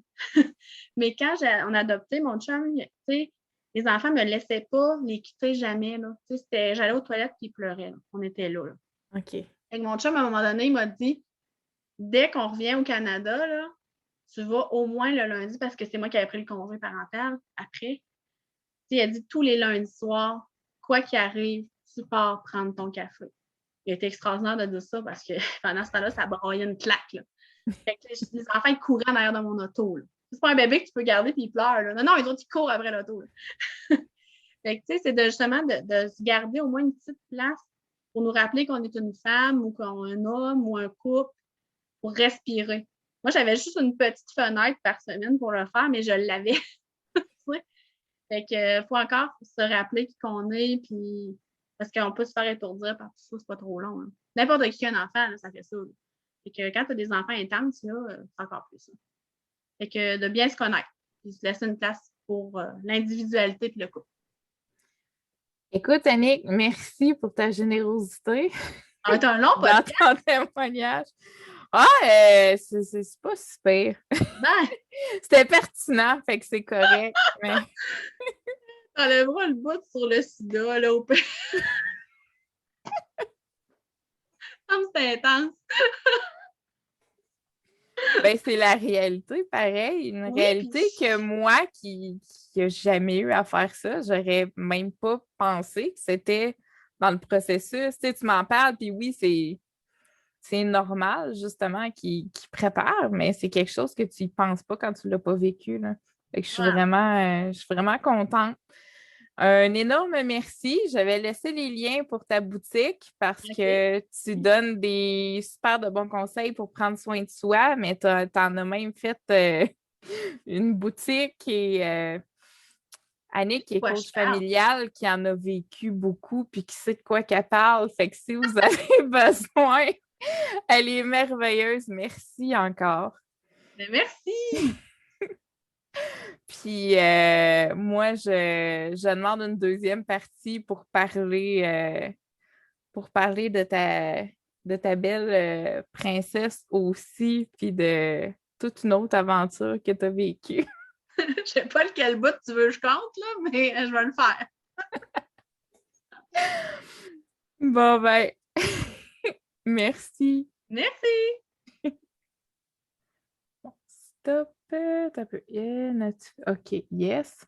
Mais quand on a adopté mon chum, tu sais, les enfants ne me laissaient pas les quitter jamais, là. Tu sais, j'allais aux toilettes puis ils pleuraient, là. On était là, là. OK. Fait que mon chum, à un moment donné, il m'a dit, dès qu'on revient au Canada, là, tu vas au moins le lundi parce que c'est moi qui avais pris le congé parental après. Il a dit tous les lundis soirs, quoi qu'il arrive, tu pars prendre ton café. Il a été extraordinaire de dire ça parce que pendant ce temps-là, ça broyait une claque. Là. Fait que les enfants, ils couraient en arrière de mon auto. Là. C'est pas un bébé que tu peux garder puis il pleure. Là. Non, non, les autres, ils courent après l'auto. Fait que, tu sais, c'est justement de se garder au moins une petite place pour nous rappeler qu'on est une femme ou qu'on est un homme ou un couple pour respirer. Moi, j'avais juste une petite fenêtre par semaine pour le faire, mais je l'avais. Fait que faut encore se rappeler qui qu'on est, puis parce qu'on peut se faire étourdir par tout ça, c'est pas trop long. Hein. N'importe qui a un enfant, là, ça fait ça. Là. Fait que quand tu as des enfants intenses, là, c'est encore plus ça. Fait que de bien se connaître, puis se laisser une place pour l'individualité et le couple. Écoute, Annick, merci pour ta générosité Ça va être un long dans podcast. ton témoignage. Ah, c'est pas super. Ben, C'était pertinent, fait que c'est correct. Mais t'enlèveras le bout sur le sida, là, au pire. Comme c'est intense. ben, c'est la réalité, pareil. Une Oui, réalité puis que moi, qui n'a jamais eu à faire ça, j'aurais même pas pensé que c'était dans le processus. Tu sais, tu m'en parles, puis oui, c'est normal, justement, qui prépare, mais c'est quelque chose que tu y penses pas quand tu l'as pas vécu, là. Fait que ouais, je suis vraiment contente. Un énorme merci. Je vais laisser les liens pour ta boutique parce OK. que tu donnes des super de bons conseils pour prendre soin de soi, mais t'en as même fait une boutique et Annick, qui est Quoi je coach parle? familial, qui en a vécu beaucoup puis qui sait de quoi qu'elle parle. Fait que si vous avez besoin, elle est merveilleuse. Merci encore. Mais merci! Puis moi, je demande une deuxième partie pour parler de ta belle princesse aussi, puis de toute une autre aventure que tu as vécue. Je sais pas lequel bout tu veux que je compte, là, mais je vais le faire. Bon, ben, merci. Merci! Stop. T'as peu. OK, yes.